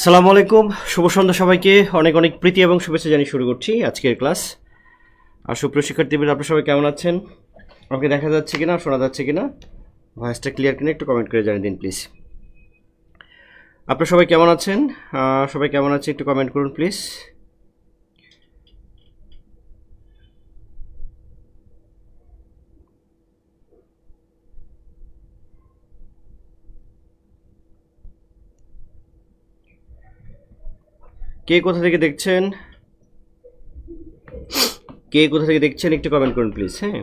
আসসালামু আলাইকুম, শুভ সন্ধ্যা সবাইকে। অনেক অনেক প্রীতি এবং শুভেচ্ছা জানিয়ে শুরু করছি আজকের ক্লাস। আর সুপ্রিয় শিক্ষার্থীবৃন্দ, আপনারা সবাই কেমন আছেন? আমাকে দেখা যাচ্ছে কিনা, শোনা যাচ্ছে কিনা, ভয়েসটা ক্লিয়ার কিনা একটু কমেন্ট করে জানিয়ে দিন প্লিজ। আপনারা সবাই কেমন আছেন? সবাই কেমন আছে একটু কমেন্ট করুন প্লিজ। কে কোথা থেকে দেখছেন, কে কোথা থেকে দেখছেন একটু কমেন্ট করুন প্লিজ। হ্যাঁ,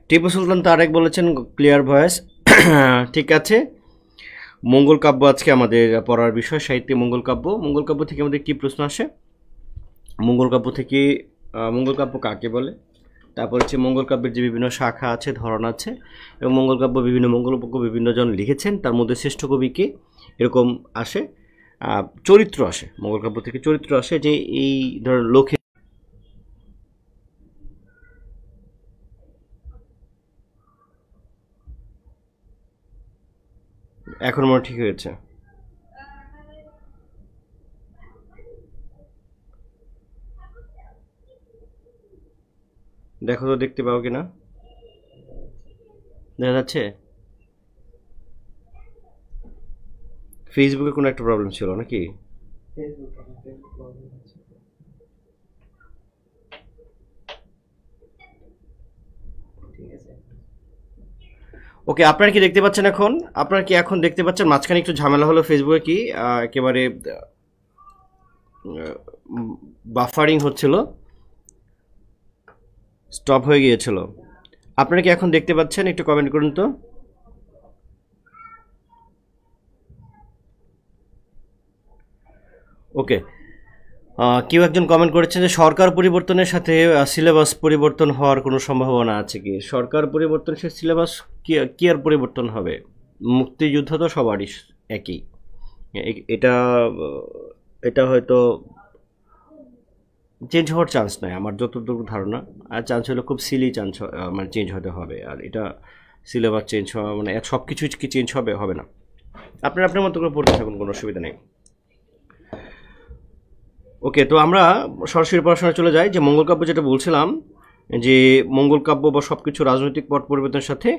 টিপু সুলতান তারেক বলেছেন ক্লিয়ার ভয়েস। ঠিক আছে, মঙ্গল কাব্য আজকে আমাদের পড়ার বিষয়, সাহিত্যে মঙ্গল কাব্য। মঙ্গল কাব্য থেকে আমাদের কি প্রশ্ন আসে? মঙ্গল কাব্য থেকে মঙ্গল কাব্য কাকে বলে, তারপর হচ্ছে মঙ্গল কাব্যের যে বিভিন্ন শাখা আছে, ধরন আছে, এবং মঙ্গল কাব্য বিভিন্ন মঙ্গল কাব্য বিভিন্ন জন লিখেছেন, তার মধ্যে শ্রেষ্ঠ কবি কে, এরকম আসে। চরিত্র আসে, মঙ্গল কাব্য থেকে চরিত্র আসে, যে এই ধরনের লোকে। এখন মনে ঠিক হয়েছে। দেখো তো, দেখতে পাও কিনা, দেখা যাচ্ছে? ফেসবুকে কোনো একটা প্রবলেম ছিল নাকি? ওকে, আপনারা কি দেখতে পাচ্ছেন এখন? আপনারা কি এখন দেখতে পাচ্ছেন? মাঝখানে একটু ঝামেলা হলো ফেসবুকে, কি একেবারে বাফারিং হচ্ছিল, স্টপ হয়ে গিয়েছিল। আপনারা কি এখন দেখতে পাচ্ছেন? একটু কমেন্ট করুন তো। ওকে, কেউ একজন কমেন্ট করেছেন যে সরকার পরিবর্তনের সাথে সিলেবাস পরিবর্তন হওয়ার কোনো সম্ভাবনা আছে কি? সরকার পরিবর্তন, সে সিলেবাস কি আর পরিবর্তন হবে? মুক্তিযুদ্ধ তো সবারই একই। এটা এটা হয়তো চেঞ্জ হওয়ার চান্স নাই আমার যতটুকু ধারণা। আর চান্স হলে খুব সিলি চান্স, মানে চেঞ্জ হতে হবে। আর এটা সিলেবাস চেঞ্জ হওয়া মানে সব কিছু কি চেঞ্জ হবে? হবে না। আপনার আপনার মতো করে পড়তে থাকুন, কোনো অসুবিধা নেই। ওকে, তো আমরা সরাসরি পড়াশোনা চলে যাই। যে মঙ্গল কাব্য যেটা বলছিলাম, যে মঙ্গল কাব্য বা সব কিছু রাজনৈতিক পট পরিবর্তনের সাথে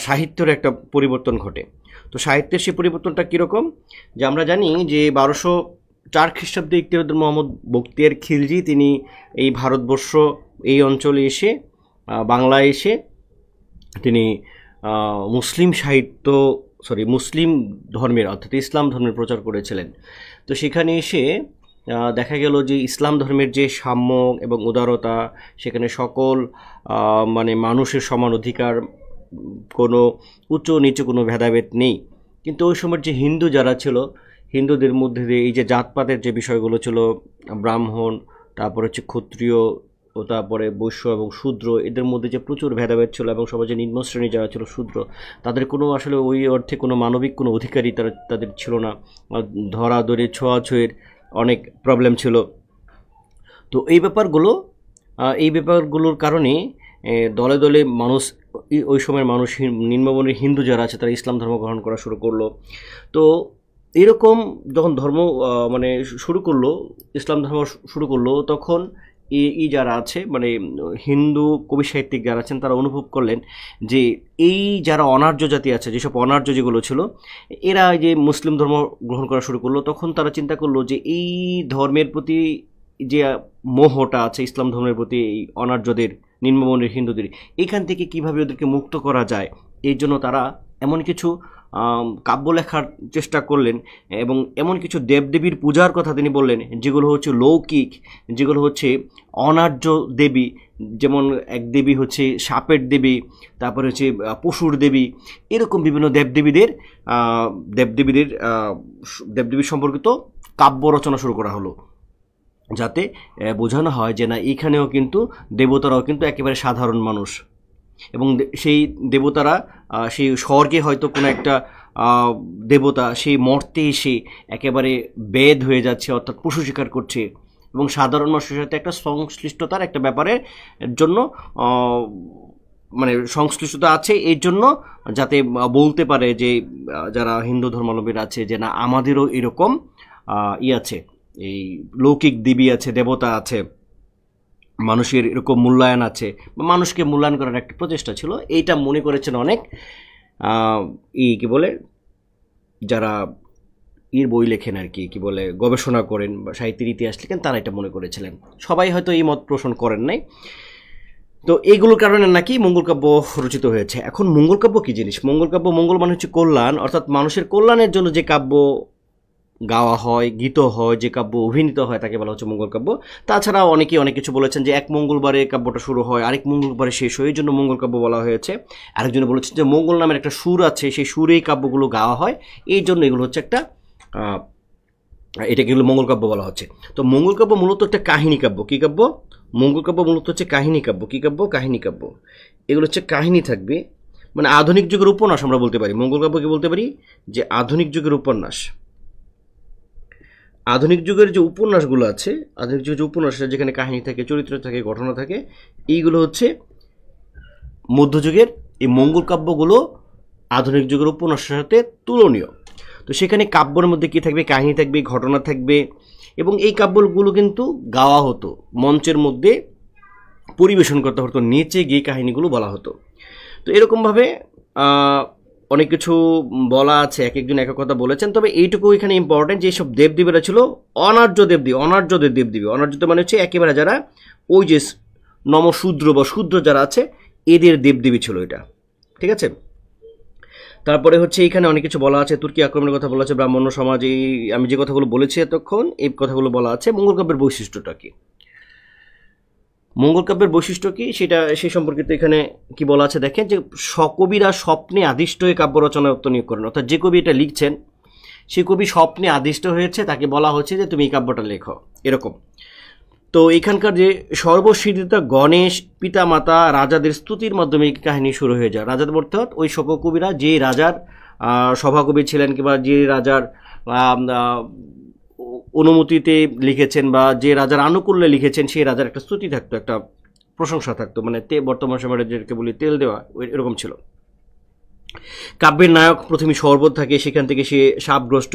সাহিত্যের একটা পরিবর্তন ঘটে। তো সাহিত্যের সেই পরিবর্তনটা কীরকম? যে আমরা জানি যে 1204 খ্রিস্টাব্দে ইকতিয়ারউদ্দিন মোহাম্মদ বখতিয়ার খিলজি তিনি এই ভারতবর্ষ, এই অঞ্চলে এসে, বাংলায় এসে তিনি মুসলিম সাহিত্য, মুসলিম ধর্মের অর্থাৎ ইসলাম ধর্মের প্রচার করেছিলেন। তো সেখানে এসে দেখা গেল যে ইসলাম ধর্মের যে সাম্য এবং উদারতা, সেখানে সকল মানে মানুষের সমান অধিকার, কোনো উচ্চ নিচু কোনো ভেদাভেদ নেই। কিন্তু ওই সময়ের যে হিন্দু যারা ছিল, হিন্দুদের মধ্যে দিয়ে এই যে জাতপাতের যে বিষয়গুলো ছিল, ব্রাহ্মণ, তারপর হচ্ছে ক্ষত্রিয়, ও তারপরে বৈশ্য এবং শূদ্র, এদের মধ্যে যে প্রচুর ভেদাভেদ ছিল, এবং সমাজে নিম্ন শ্রেণী যারা ছিল শূদ্র, তাদের কোনো আসলে ওই অর্থে কোনো মানবিক কোনো অধিকারই তাদের ছিল না। ধরাধরি ছোঁয়াছুঁয়ের অনেক প্রবলেম ছিল। তো এই ব্যাপারগুলোর কারণে দলে দলে মানুষ, ওই সময়ের মানুষ, নিম্নবর্ণের হিন্দু যারা আছে, তারা ইসলাম ধর্ম গ্রহণ করা শুরু করলো। তো এরকম যখন ধর্ম মানে শুরু করলো, ইসলাম ধর্ম শুরু করলো, তখন এই যারা আছে, মানে হিন্দু কবি সাহিত্যিক যারা আছেন, তারা অনুভব করলেন যে এই যারা অনার্য জাতি আছে, যেসব অনার্য যেগুলো ছিল, এরা যে মুসলিম ধর্ম গ্রহণ করা শুরু করলো, তখন তারা চিন্তা করলো যে এই ধর্মের প্রতি যে মোহটা আছে, ইসলাম ধর্মের প্রতি এই অনার্যদের, নিম্নবর্ণের হিন্দুদের, এইখান থেকে কিভাবে ওদেরকে মুক্ত করা যায়, এই জন্য তারা এমন কিছু কাব্য লেখার চেষ্টা করলেন, এবং এমন কিছু দেবদেবীর পূজার কথা তিনি বললেন, যেগুলো হচ্ছে লৌকিক, যেগুলো হচ্ছে অনার্য দেবী। যেমন এক দেবী হচ্ছে সাপের দেবী, তারপরে হচ্ছে পশুর দেবী, এরকম বিভিন্ন দেবদেবীর সম্পর্কিত কাব্য রচনা শুরু করা হলো, যাতে বোঝানো হয় যে না, এখানেও কিন্তু দেবতারাও কিন্তু একেবারে সাধারণ মানুষ, এবং সেই দেবতারা সেই স্বর্গে হয়তো কোনো একটা দেবতা সেই মর্তে এসে একেবারে বেদ হয়ে যাচ্ছে, অর্থাৎ পশু শিকার করছে এবং সাধারণ মানুষের সাথে একটা সংশ্লিষ্টতার একটা ব্যাপারের জন্য মানে সংশ্লিষ্টতা আছে, এই জন্য যাতে বলতে পারে যে যারা হিন্দু ধর্মাবলম্বীরা আছে যে না আমাদেরও এরকম আছে, এই লৌকিক দেবী আছে, দেবতা আছে, মানুষের এরকম মূল্যায়ন আছে বা মানুষকে মূল্যায়ন করার একটা প্রচেষ্টা ছিল। এইটা মনে করেছেন অনেক কি বলে যারা বই লেখেন আর কি বলে গবেষণা করেন বা সাহিত্যের ইতিহাস লেখেন, তারা এটা মনে করেছিলেন। সবাই হয়তো এই মত পোষণ করেন নাই। তো এইগুলোর কারণে নাকি মঙ্গল কাব্য রচিত হয়েছে। এখন মঙ্গল কাব্য কী জিনিস? মঙ্গল কাব্য, মঙ্গল মানে হচ্ছে কল্যাণ, অর্থাৎ মানুষের কল্যাণের জন্য যে কাব্য গাওয়া হয়, গীত হয়, যে কাব্য অভিনীত হয় তাকে বলা হচ্ছে মঙ্গল কাব্য। তাছাড়াও অনেকে অনেক কিছু বলেছেন যে এক মঙ্গলবারে কাব্যটা শুরু হয়, আরেক মঙ্গলবারে শেষ হয়, এই জন্য মঙ্গল কাব্য বলা হয়েছে। আরেকজনে বলেছেন যে মঙ্গল নামের একটা সুর আছে, সেই সুরেই কাব্যগুলো গাওয়া হয়, এই জন্য এগুলো হচ্ছে একটা এটাকে মঙ্গল কাব্য বলা হচ্ছে। তো মঙ্গল কাব্য মূলত একটা কাহিনী কাব্য। কী কাব্য? মঙ্গল কাব্য মূলত হচ্ছে কাহিনী কাব্য। কী কাব্য? কাহিনী কাব্য। এগুলো হচ্ছে কাহিনী থাকবে, মানে আধুনিক যুগের উপন্যাস আমরা বলতে পারি। মঙ্গল কাব্যকে বলতে পারি যে আধুনিক যুগের উপন্যাস। আধুনিক যুগের যে উপন্যাসগুলো আছে, আধুনিক যুগের যে উপন্যাস যেখানে কাহিনী থাকে, চরিত্র থাকে, ঘটনা থাকে, এইগুলো হচ্ছে মধ্যযুগের। এই মঙ্গল কাব্যগুলো আধুনিক যুগের উপন্যাসের সাথে তুলনীয়। তো সেখানে কাব্যের মধ্যে কী থাকবে? কাহিনী থাকবে, ঘটনা থাকবে, এবং এই কাব্যগুলো কিন্তু গাওয়া হতো, মঞ্চের মধ্যে পরিবেশন করতে হতো, নেচে গিয়ে কাহিনীগুলো বলা হতো। তো এরকমভাবে অনেক কিছু বলা আছে, এক একজন এক এক কথা বলেছেন। তবে এইটুকু এখানে ইম্পর্টেন্ট যে সব দেবদেবীরা ছিল অনার্য দেবদেবী। অনার্যদের দেবদেবী, অনার্য মানে হচ্ছে একেবারে যারা ওই যে নমশূদ্র বা শূদ্র যারা আছে এদের দেবদেবী ছিল এটা, ঠিক আছে। তারপরে হচ্ছে এইখানে অনেক কিছু বলা আছে, তুর্কি আক্রমণের কথা বলা আছে, ব্রাহ্মণ্য সমাজ, এই আমি যে কথাগুলো বলেছি এতক্ষণ এই কথাগুলো বলা আছে। মঙ্গল কাব্যের বৈশিষ্ট্যটা কি? মঙ্গল কাব্যের বৈশিষ্ট্য কি সেটা সেই সম্পর্কিত এখানে কি বলা আছে দেখেন, যে সকবিরা স্বপ্নে আদিষ্ট হয়ে কাব্য রচনায় নিয়োগ করেন। অর্থাৎ যে কবি এটা লিখছেন সে কবি স্বপ্নে আদিষ্ট হয়েছে, তাকে বলা হচ্ছে যে তুমি এই কাব্যটা লেখো, এরকম। তো এখানকার যে সর্বসিদ্ধিতা গণেশ পিতামাতা রাজাদের স্তুতির মাধ্যমে কাহিনী শুরু হয়ে যায়। রাজাদের অর্থাৎ ওই সকল কবিরা যে রাজার সভাকবি ছিলেন কিংবা যে রাজার অনুমতিতে লিখেছেন বা যে রাজার আনুকূল্যে লিখেছেন, সেই রাজার একটা স্তুতি থাকতো, একটা প্রশংসা থাকতো, মানে বর্তমান সময়ে যেটাকে বলি তেল দেওয়া, এরকম ছিল। কাব্যের নায়ক প্রথমে স্বর্গত থাকে, সেখান থেকে সে সাপগ্রস্ত,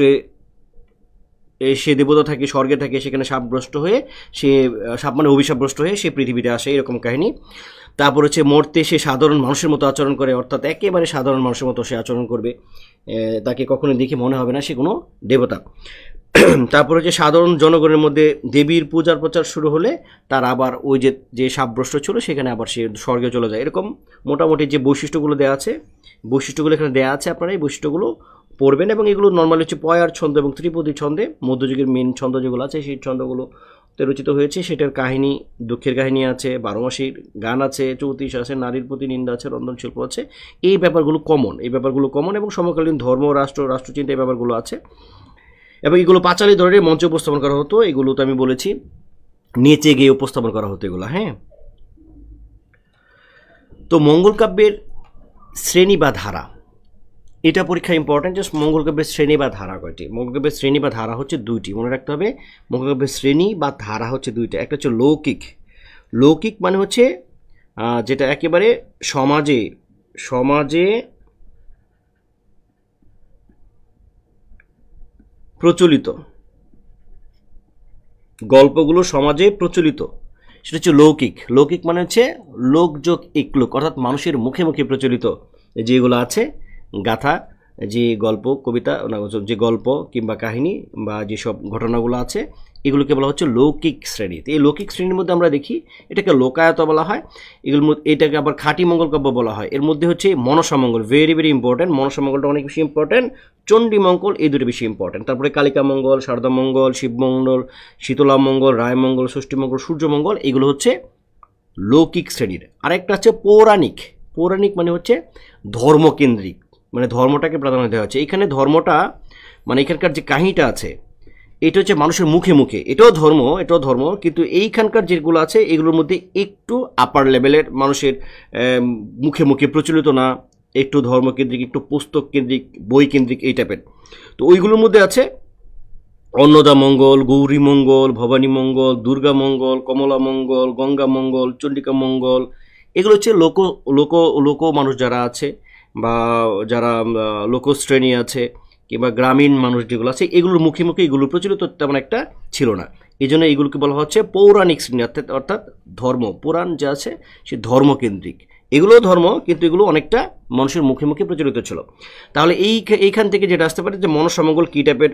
সে দেবতা থাকে, স্বর্গে থাকে, সেখানে সাপগ্রস্ত হয়ে সে সাপ মানে অভিশাপগ্রস্ত হয়ে সে পৃথিবীতে আসে, এরকম কাহিনী। তারপর হচ্ছে মর্তে সে সাধারণ মানুষের মতো আচরণ করে, অর্থাৎ একেবারে সাধারণ মানুষের মতো সে আচরণ করবে, তাকে কখনো দেখে মনে হবে না সে কোনো দেবতা। তারপরে যে সাধারণ জনগণের মধ্যে দেবীর পূজার প্রচার শুরু হলে তার আবার ওই যে সাপগ্রস্ত ছিল সেখানে আবার সে স্বর্গে চলে যায়। এরকম মোটামুটি যে বৈশিষ্ট্যগুলো দেওয়া আছে, বৈশিষ্ট্যগুলো এখানে দেওয়া আছে, আপনারা এই বৈশিষ্ট্যগুলো পড়বেন। এবং এগুলো নর্মালি হচ্ছে পয়ার ছন্দ এবং ত্রিপদী ছন্দে, মধ্যযুগের মেন ছন্দ যেগুলো আছে সেই ছন্দগুলোতে রচিত হয়েছে। সেটার কাহিনী, দুঃখের কাহিনী আছে, 12 মাসির গান আছে, 34 আছে, নারীর প্রতি নিন্দা আছে, রন্ধনশিল্প আছে। এই ব্যাপারগুলো কমন, এবং সমকালীন ধর্ম, রাষ্ট্রচিন্তা, এই ব্যাপারগুলো আছে। এবং এগুলো পাঁচালী ধরনের মঞ্চে উপস্থাপন করা হতো। এগুলো তো আমি বলেছি নেচে গিয়ে উপস্থাপন করা হতো এগুলো, হ্যাঁ। তো মঙ্গল কাব্যের শ্রেণী বা ধারা, এটা পরীক্ষা ইম্পর্টেন্ট, যে মঙ্গল কাব্যের শ্রেণী বা ধারা কয়টি? মঙ্গল কাব্যের শ্রেণী বা ধারা হচ্ছে দুইটি, মনে রাখতে হবে। মঙ্গল কাব্যের শ্রেণী বা ধারা হচ্ছে দুইটা। একটা হচ্ছে লৌকিক। লৌকিক মানে হচ্ছে যেটা একেবারে সমাজে প্রচলিত গল্পগুলো, সমাজে প্রচলিত, সেটা হচ্ছে লৌকিক। লৌকিক মানে হচ্ছে লোকযোগ একলোক, অর্থাৎ মানুষের মুখে মুখে প্রচলিত যেগুলো আছে, গাথা, যে গল্প, কবিতা, যে গল্প কিংবা কাহিনী বা যেসব ঘটনাগুলো আছে, এগুলোকে বলা হচ্ছে লৌকিক শ্রেণী। এই লৌকিক শ্রেণীর মধ্যে আমরা দেখি এটাকে লোকায়ত বলা হয়, এটাকে আবার খাঁটি মঙ্গল কাব্য বলা হয়। এর মধ্যে হচ্ছে মনসামঙ্গল, ভেরি ভেরি ইম্পর্টেন্ট, মনসামঙ্গলটা অনেক বেশি ইম্পর্টেন্ট, চণ্ডীমঙ্গল এই দুটো বেশি ইম্পর্টেন্ট। তারপরে কালিকা মঙ্গল, শারদা মঙ্গল, শিবমঙ্গল, শীতলা মঙ্গল, রায়মঙ্গল, ষষ্ঠীমঙ্গল, সূর্যমঙ্গল, এগুলো হচ্ছে লৌকিক শ্রেণীর। আরেকটা হচ্ছে পৌরাণিক। পৌরাণিক মানে হচ্ছে ধর্মকেন্দ্রিক, মানে ধর্মটাকে প্রাধান্য দেওয়া হচ্ছে। এখানে ধর্মটা মানে এখানকার যে কাহিনীটা আছে এটা হচ্ছে মানুষের মুখে মুখে, এটাও ধর্ম, কিন্তু এইখানকার যেগুলো আছে এগুলোর মধ্যে একটু আপার লেভেলের, মানুষের মুখে মুখে প্রচলিত না, একটু ধর্মকেন্দ্রিক, একটু পুস্তক কেন্দ্রিক, বই কেন্দ্রিক এই টাইপের। তো ওইগুলোর মধ্যে আছে অন্নদা মঙ্গল, গৌরী মঙ্গল, ভবানী মঙ্গল, দুর্গা মঙ্গল, কমলা মঙ্গল, গঙ্গা মঙ্গল, চণ্ডিকা মঙ্গল। এগুলো হচ্ছে লোক লোক লোক মানুষ যারা আছে বা যারা লোকশ্রেণী আছে কিংবা গ্রামীণ মানুষ যেগুলো আছে এগুলোর মুখে মুখে এগুলো প্রচলিত তেমন একটা ছিল না। এই জন্য এগুলোকে বলা হচ্ছে পৌরাণিক শ্রেণী, অর্থাৎ ধর্ম, পুরাণ যা আছে সে ধর্মকেন্দ্রিক। এগুলো ধর্ম, কিন্তু এগুলো অনেকটা মানুষের মুখে মুখে প্রচলিত ছিল। তাহলে এইখান থেকে যেটা আসতে পারে যে মনসা মঙ্গল কী টাইপের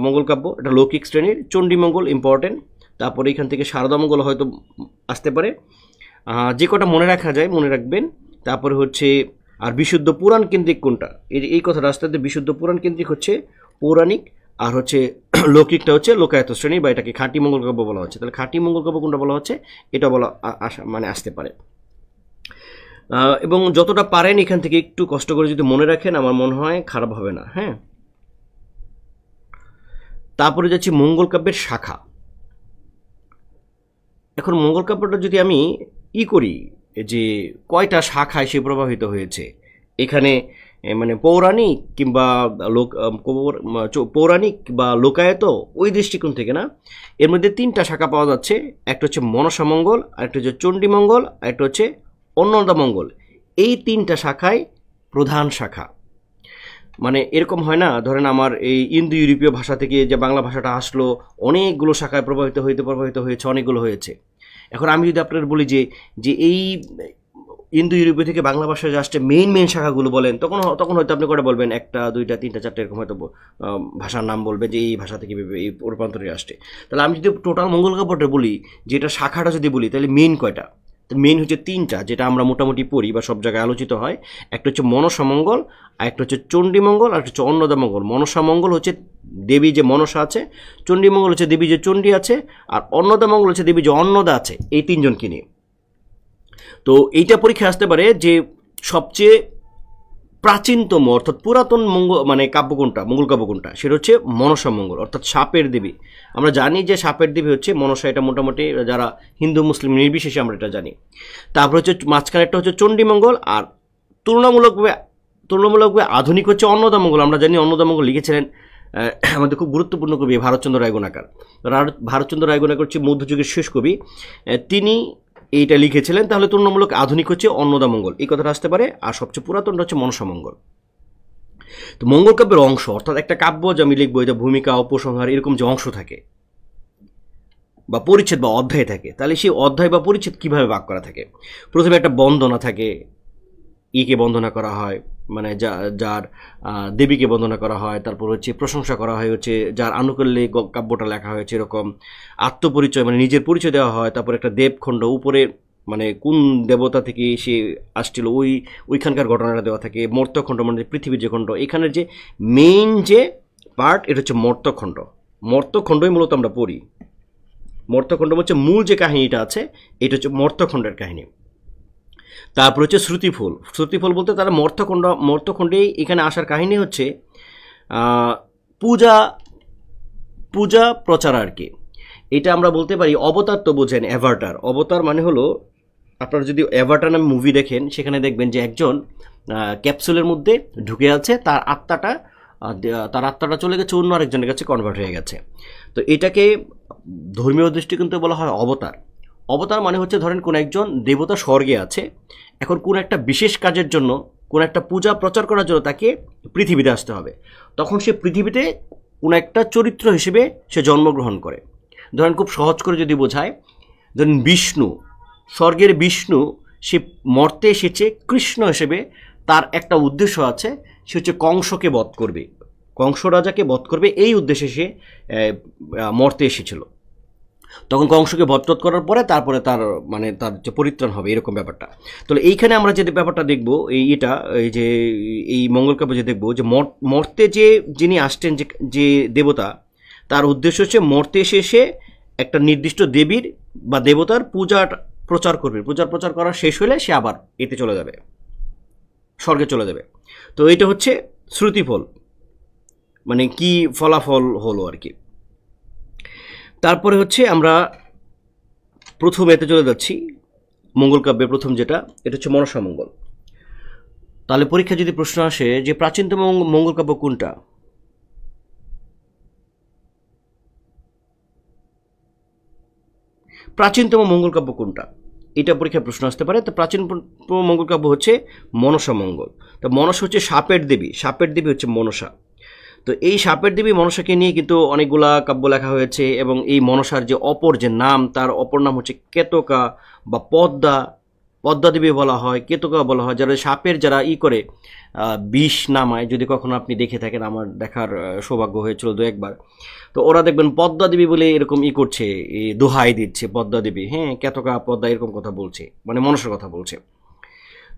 মঙ্গল কাব্য, এটা লৌকিক শ্রেণীর। চণ্ডীমঙ্গল ইম্পর্টেন্ট। তারপরে এখান থেকে শারদা মঙ্গল হয়তো আসতে পারে। যে কটা মনে রাখা যায় মনে রাখবেন। তারপরে হচ্ছে আর বিশুদ্ধ পুরাণ কেন্দ্রিক কোনটা, এই কথাটা আসতে বিশুদ্ধ পুরাণ কেন্দ্রিক হচ্ছে পৌরাণিক, আর হচ্ছে লৌকিকটা হচ্ছে লোকায়ত শ্রেণী বা এটাকে খাঁটি মঙ্গল কাব্য বলা হচ্ছে। তাহলে খাঁটি মঙ্গল কাব্য কোনটা বলা হচ্ছে এটা বলা মানে আসতে পারে। এবং যতটা পারেন এখান থেকে একটু কষ্ট করে যদি মনে রাখেন আমার মনে হয় খারাপ হবে না। হ্যাঁ, তারপরে যাচ্ছি মঙ্গল কাব্যের শাখা। এখন মঙ্গল কাব্যটা যদি আমি করি যে কয়টা শাখায় সে প্রভাবিত হয়েছে, এখানে মানে পৌরাণিক কিংবা পৌরাণিক বা লোকায়ত ওই দৃষ্টিকোণ থেকে না, এর মধ্যে 3টা শাখা পাওয়া যাচ্ছে। একটা হচ্ছে মনসা মঙ্গল, আরেকটা হচ্ছে চণ্ডী মঙ্গল, আরেকটা হচ্ছে অন্নদা মঙ্গল। এই 3টা শাখায় প্রধান শাখা। মানে এরকম হয় না, ধরেন আমার এই ইন্দো ইউরোপীয় ভাষা থেকে যে বাংলা ভাষাটা আসলো অনেকগুলো শাখায় প্রভাবিত হয়েছে, অনেকগুলো হয়েছে। এখন আমি যদি আপনার বলি যে এই ইন্দো ইউরোপীয় থেকে বাংলা ভাষায় যে আসছে মেইন শাখাগুলো বলেন, তখন হয়তো আপনি করে বলবেন 1টা 2টা 3টা 4টা এরকম হয়তো ভাষার নাম বলবে যে এই ভাষা থেকে এই রূপান্তরে আসছে। তাহলে আমি যদি টোটাল মঙ্গল কাব্যটা বলি, যে এটা শাখাটা যদি বলি, তাহলে মেইন কয়টা? মেইন হচ্ছে 3টা, যেটা আমরা মোটামুটি পড়ি বা সব জায়গায় আলোচিত হয়। একটা হচ্ছে মনসা মঙ্গল, আর একটা হচ্ছে চণ্ডী মঙ্গল, আর একটা হচ্ছে অন্নদা মঙ্গল। মনসা মঙ্গল হচ্ছে দেবী যে মনসা আছে, চণ্ডী মঙ্গল হচ্ছে দেবী যে চণ্ডী আছে, আর অন্নদা মঙ্গল হচ্ছে দেবী যে অন্নদা আছে। এই 3জনকে নিয়ে। তো এইটা পরীক্ষায় আসতে পারে যে সবচেয়ে প্রাচীনতম অর্থাৎ পুরাতন মানে কাব্য কোনটা, মঙ্গল কাব্য কোনটা, সেটা হচ্ছে মনসা মঙ্গল, অর্থাৎ সাপের দেবী। আমরা জানি যে সাপের দেবী হচ্ছে মনসা, এটা মোটামুটি যারা হিন্দু মুসলিম নির্বিশেষে আমরা এটা জানি। তারপর হচ্ছে মাঝখানেরটা হচ্ছে চণ্ডী মঙ্গল, আর তুলনামূলকভাবে আধুনিক হচ্ছে অন্নদা মঙ্গল। আমরা জানি অন্নদা মঙ্গল লিখেছিলেন আমাদের খুব গুরুত্বপূর্ণ কবি ভারতচন্দ্র রায়গুণাকার। ভারতচন্দ্র রায়গুণাকার হচ্ছে মধ্যযুগের শেষ কবি, তিনি এইটা লিখেছিলেন। তাহলে তুলনামূলক আধুনিক হচ্ছে অন্নদা মঙ্গল, এই কথাটা আসতে পারে। আর সবচেয়ে পুরাতনটা হচ্ছে মনসা মঙ্গল। তো মঙ্গল কাব্যের অংশ, অর্থাৎ একটা কাব্য যে আমি লিখবো, এটা ভূমিকা, উপসংহার এরকম যে অংশ থাকে বা পরিচ্ছেদ বা অধ্যায় থাকে, তাহলে সেই অধ্যায় বা পরিচ্ছেদ কিভাবে ভাগ করা থাকে? প্রথমে একটা বন্দনা থাকে, কে বন্দনা করা হয়, মানে যার দেবীকে বন্দনা করা হয়। তারপর হচ্ছে প্রশংসা করা হয় হচ্ছে যার আনুকূল্যে কাব্যটা লেখা হয়েছে, এরকম আত্মপরিচয় মানে নিজের পরিচয় দেওয়া হয়। তারপর একটা দেবখণ্ড, উপরে মানে কোন দেবতা থেকে সে আসছিল ওইখানকার ঘটনাটা দেওয়া থাকে। মর্তখণ্ড মানে পৃথিবীর যে খণ্ড, এখানের যে মেইন যে পার্ট এটা হচ্ছে মর্তখণ্ড। মর্তখণ্ডই মূলত আমরা পড়ি। মর্তখণ্ড হচ্ছে মূল যে কাহিনীটা আছে, এটা হচ্ছে মর্তখণ্ডের কাহিনী। তারপর হচ্ছে শ্রুতিফল। শ্রুতিফল বলতে তারা মর্তখণ্ডে এখানে আসার কাহিনী হচ্ছে পূজা প্রচার আর কি। এটা আমরা বলতে পারি অবতার। তো বোঝেন অ্যাভাটার, অবতার মানে হলো, আপনারা যদি অ্যাভাটার নামে মুভি দেখেন সেখানে দেখবেন যে একজন ক্যাপসুলের মধ্যে ঢুকে আছে, তার আত্মাটা চলে গেছে অন্য আরেকজনের কাছে, কনভার্ট হয়ে গেছে। তো এটাকে ধর্মীয় দৃষ্টিকোণ থেকে বলা হয় অবতার। অবতার মানে হচ্ছে ধরেন কোন একজন দেবতা স্বর্গে আছে, এখন কোন একটা বিশেষ কাজের জন্য, কোন একটা পূজা প্রচার করার জন্য তাকে পৃথিবীতে আসতে হবে। তখন সে পৃথিবীতে কোন একটা চরিত্র হিসেবে সে জন্মগ্রহণ করে। ধরেন খুব সহজ করে যদি বোঝায়, ধরেন বিষ্ণু, স্বর্গের বিষ্ণু, সে মর্তে এসেছে কৃষ্ণ হিসেবে। তার একটা উদ্দেশ্য আছে, সে হচ্ছে কংসকে বধ করবে, কংস রাজাকে বধ করবে, এই উদ্দেশ্যে সে মর্তে এসেছিল। তখন কংসকে বধ করার পরে তারপরে তার যে পরিত্রাণ হবে, এরকম ব্যাপারটা। তাহলে এইখানে আমরা যে ব্যাপারটা দেখবো, এই মঙ্গল কাব্যে যে দেখবো যে মর্তে যিনি আসছেন, যে দেবতা, তার উদ্দেশ্য হচ্ছে মর্তে এসে একটা নির্দিষ্ট দেবীর বা দেবতার পূজা প্রচার করবে। প্রচার করা শেষ হলে সে আবার এতে চলে যাবে, স্বর্গে চলে যাবে। তো এটা হচ্ছে শ্রুতিফল, মানে কি ফলাফল হলো আর কি। তারপরে হচ্ছে আমরা প্রথম এতে চলে যাচ্ছি, মঙ্গল কাব্যের প্রথম যেটা, এটা হচ্ছে মনসা মঙ্গল। তাহলে পরীক্ষা যদি প্রশ্ন আসে যে প্রাচীনতম মঙ্গল কাব্য কোনটা, প্রাচীনতম মঙ্গল কাব্য কোনটা, এটা পরীক্ষায় প্রশ্ন আসতে পারে। তো প্রাচীনতম মঙ্গল কাব্য হচ্ছে মনসা মঙ্গল। তো মনসা হচ্ছে সাপের দেবী, সাপের দেবী হচ্ছে মনসা। তো এই সাপের দেবী মনসাকে নিয়ে কিন্তু অনেকগুলা কাব্য লেখা হয়েছে, এবং এই মনসার যে অপর যে নাম, তার অপর নাম হচ্ছে কেতকা বা পদ্মা, পদ্মা দেবী বলা হয়, কেতকা বলা হয়। যারা সাপের যারা করে বিষ নামায়, যদি কখনো আপনি দেখে থাকেন, আমার দেখার সৌভাগ্য হয়েছিল দু একবার, তো ওরা দেখবেন পদ্মা দেবী বলে এরকম করছে, দোহাই দিচ্ছে পদ্মা দেবী, হ্যাঁ কেতকা পদ্মা এরকম কথা বলছে, মানে মনসার কথা বলছে।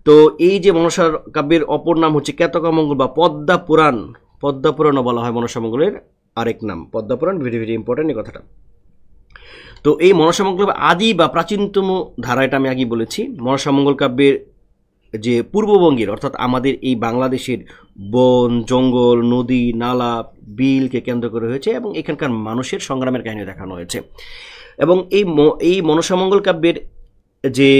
তো এই যে মনসার কাব্যের অপর নাম হচ্ছে কেতকা মঙ্গল বা পদ্মা পুরাণ, পদ্মা পুরাণও বলা হয় মনসা মঙ্গলের আরেক নাম, পদ্মা পুরাণ। ভেরি ভেরি ইম্পর্টেন্ট এই কথাটা। তো এই মনসা মঙ্গল আদি বা প্রাচীনতম ধারা, এটা আমি আগেই বলেছি। মনসা মঙ্গল কাব্যের যে পূর্ববঙ্গের, অর্থাৎ আমাদের এই বাংলাদেশের বন জঙ্গল নদী নালা বিলকে কেন্দ্র করে হয়েছে, এবং এখানকার মানুষের সংগ্রামের কাহিনী দেখানো হয়েছে। এবং এই মনসা মঙ্গল কাব্যের যে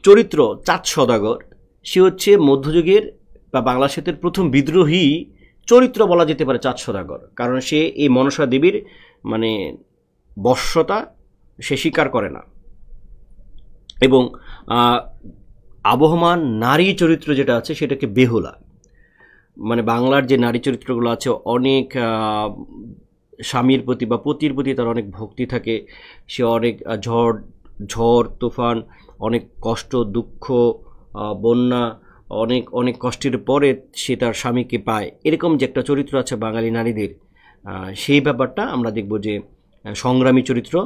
চরিত্র চাঁদ সওদাগর, সে হচ্ছে মধ্যযুগের বা বাংলা সাহিত্যের প্রথম বিদ্রোহী চরিত্র বলা যেতে পারে চাঁদ সওদাগর। কারণ সে এই মনসা দেবীর মানে বশ্যতা সে স্বীকার করে না, এবং আবহমান নারী চরিত্র যেটা আছে সেটাকে বেহুলা, মানে বাংলার যে নারী চরিত্রগুলো আছে অনেক স্বামীর প্রতি বা পতির প্রতি তার অনেক ভক্তি থাকে, সে অনেক ঝড় তুফান, অনেক কষ্ট দুঃখ বন্যা, অনেক অনেক কষ্টের পরে সে তার স্বামীকে পায়, এরকম যে একটা চরিত্র আছে বাঙালি নারীদের, সেই ব্যাপারটা আমরা দেখব যে সংগ্রামী চরিত্র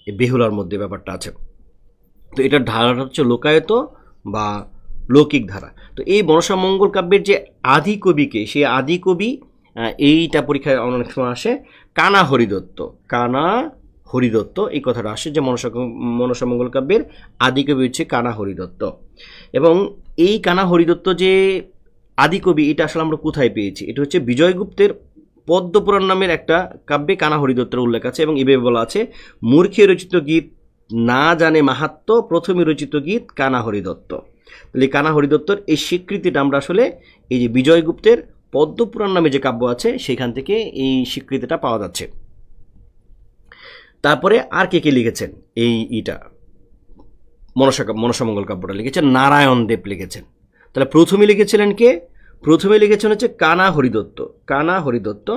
বেহুলার মধ্যে ব্যাপারটা আছে। তো এটার ধারাটা হচ্ছে লোকায়ত বা লৌকিক ধারা। তো এই মনসা মঙ্গল কাব্যের যে আদি কবিকে, সেই আদি কবি, এইটা পরীক্ষায় অনেক সময় আসে কানা হরিদত্ত, কানা হরিদত্ত এই কথাটা আসে যে মনসা মঙ্গল কাব্যের আদি কবি হচ্ছে কানা হরিদত্ত। এবং এই কানা হরিদত্ত যে আদি কবি, এটা আসলে আমরা কোথায় পেয়েছি? এটা হচ্ছে বিজয়গুপ্তের পদ্মপুরাণ নামের একটা কাব্যে কানা হরিদত্তের উল্লেখ আছে, এবং এভাবে বলা আছে, মূর্খে রচিত গীত না জানে মাহাত্ম্য, প্রথমে রচিত গীত কানা হরিদত্ত। তাহলে কানা হরিদত্তর এই স্বীকৃতিটা আমরা আসলে এই যে বিজয়গুপ্তের পদ্মপুরাণ নামে যে কাব্য আছে সেখান থেকে এই স্বীকৃতিটা পাওয়া যাচ্ছে। তারপরে আর কে কে লিখেছেন এইটা মনসা মঙ্গল কাব্যটা লিখেছেন নারায়ণ দেব লিখেছেন। তাহলে প্রথমে লিখেছিলেন কে? প্রথমে লিখেছেন হচ্ছে কানা হরিদত্ত, কানা হরিদত্ত।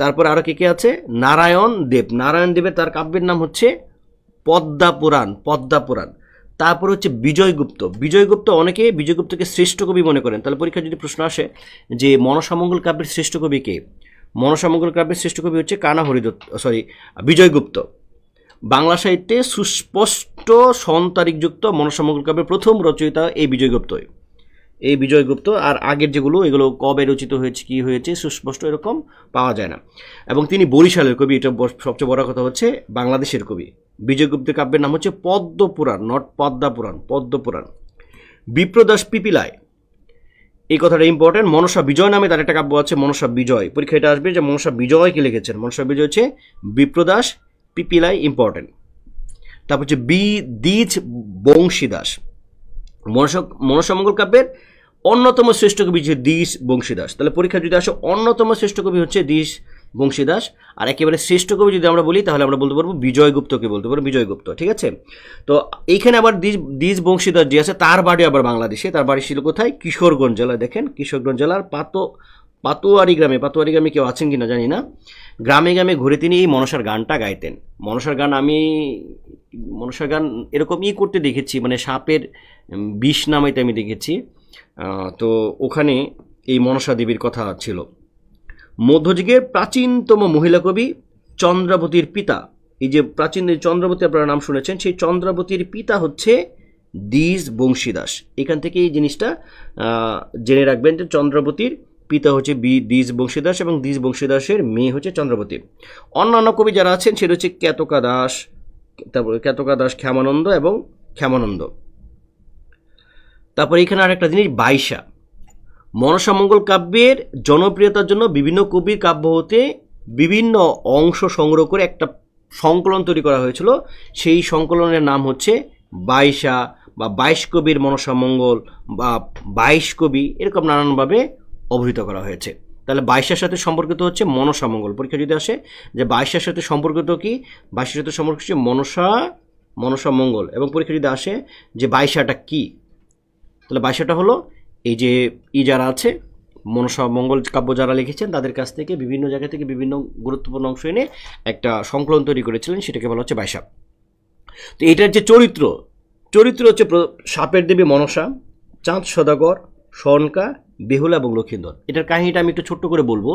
তারপরে আরো কে কে আছে? নারায়ণ দেব, নারায়ণ দেবের তার কাব্যের নাম হচ্ছে পদ্মা পুরাণ, পদ্মা পুরাণ। তারপর হচ্ছে বিজয়গুপ্ত, বিজয়গুপ্ত অনেকে বিজয়গুপ্তকে শ্রেষ্ঠ কবি মনে করেন। তাহলে পরীক্ষা যদি প্রশ্ন আসে যে মনসা মঙ্গল কাব্যের শ্রেষ্ঠ কবি কে, মনসা মঙ্গল কাব্যের শ্রেষ্ঠ কবি হচ্ছে কানা হরিদত্ত, বিজয়গুপ্ত। বাংলা সাহিত্যে সুস্পষ্ট সন্তারিখযুক্ত মনসা মঙ্গল কাব্যের প্রথম রচয়িতা এই বিজয়গুপ্ত, এই বিজয়গুপ্ত। আর আগের যেগুলো এগুলো কবে রচিত হয়েছে কি হয়েছে সুস্পষ্ট এরকম পাওয়া যায় না। এবং তিনি বরিশালের কবি, এটা সবচেয়ে বড় কথা হচ্ছে বাংলাদেশের কবি। বিজয়গুপ্তের কাব্যের নাম হচ্ছে পদ্মপুরাণ, নট পদ্মা পুরাণ, পদ্মপুরাণ। বিপ্রদাস পিপিলায়, এই কথাটা ইম্পর্টেন্ট। মনসা বিজয় নামে তার একটা কাব্য আছে মনসা বিজয়, পরীক্ষা এটা আসবে যে মনসা বিজয় কে লিখেছেন। মনসা বিজয় হচ্ছে বিপ্রদাস পিপিলায়, ইম্পর্টেন্ট। তারপর হচ্ছে দ্বিজ বংশীদাস, মনসা মঙ্গল কাব্যের অন্যতম শ্রেষ্ঠ কবি হচ্ছে দ্বিজ বংশীদাস। তাহলে পরীক্ষা যদি আসে অন্যতম শ্রেষ্ঠ কবি হচ্ছে দ্বিজ বংশীদাস, আর একেবারে শ্রেষ্ঠ কবি যদি আমরা বলি তাহলে আমরা বলতে পারবো বিজয়গুপ্তকে, বলতে পারবো বিজয়গুপ্ত, ঠিক আছে। তো এইখানে আবার দ্বিজ বংশীদাস যে আছে তার বাড়ি আবার বাংলাদেশে, তার বাড়ি ছিল কোথায়? কিশোরগঞ্জ জেলায়। দেখেন কিশোরগঞ্জ জেলার পাতুয়ারি গ্রামে, পাতুয়ারি গ্রামে কেউ আছেন কিনা জানি না, গ্রামে গ্রামে ঘুরে তিনি এই মনসার গানটা গাইতেন। মনসার গান এরকমই করতে দেখেছি, মানে সাপের বিষ নামাইতে আমি দেখেছি। তো ওখানে এই মনসা দেবীর কথা ছিল। মধ্যযুগের প্রাচীনতম মহিলা কবি চন্দ্রাবতীর পিতা, এই যে প্রাচীন চন্দ্রাবতী আপনারা নাম শুনেছেন, সেই চন্দ্রাবতীর পিতা হচ্ছে দ্বিজ বংশীদাস। এখান থেকে এই জিনিসটা জেনে রাখবেন যে চন্দ্রাবতীর পিতা হচ্ছে দ্বিজ বংশীদাস, এবং দ্বিজ বংশীদাসের মেয়ে হচ্ছে চন্দ্রাবতী। অন্যান্য কবি যারা আছেন সেটা হচ্ছে কেতকা দাস, তারপরে কেতকা দাস, ক্ষেমানন্দ এবং ক্ষেমানন্দ। তারপরে এখানে আর একটা জিনিস বাইশা, মনসা মঙ্গল কাব্যের জনপ্রিয়তার জন্য বিভিন্ন কবির কাব্য হতে বিভিন্ন অংশ সংগ্রহ করে একটা সংকলন তৈরি করা হয়েছিল। সেই সংকলনের নাম হচ্ছে বাইশা বা 22 কবির মনসা মঙ্গল বা 22 কবি, এরকম নানানভাবে অভিহিত করা হয়েছে। তাহলে 22-এর সাথে সম্পর্কিত হচ্ছে মনসা মঙ্গল। পরীক্ষা যদি আসে যে 22-এর সাথে সম্পর্কিত কি, 22-এর সাথে সম্পর্কিত হচ্ছে মনসা মঙ্গল, এবং পরীক্ষা যদি আসে যে 22টা কি, তাহলে 22টা হলো এই যে যারা আছে মনসা মঙ্গল কাব্য যারা লিখেছেন তাদের কাছ থেকে বিভিন্ন জায়গা থেকে বিভিন্ন গুরুত্বপূর্ণ অংশ এনে একটা সংকলন তৈরি করেছিলেন, সেটাকে বলা হচ্ছে 22। তো এটার যে চরিত্র হচ্ছে সাপের দেবী মনসা, চাঁদ সদাগর, সনকা, বেহুলা এবং লক্ষিন্দর। এটার কাহিনীটা আমি একটু ছোট্ট করে বলবো।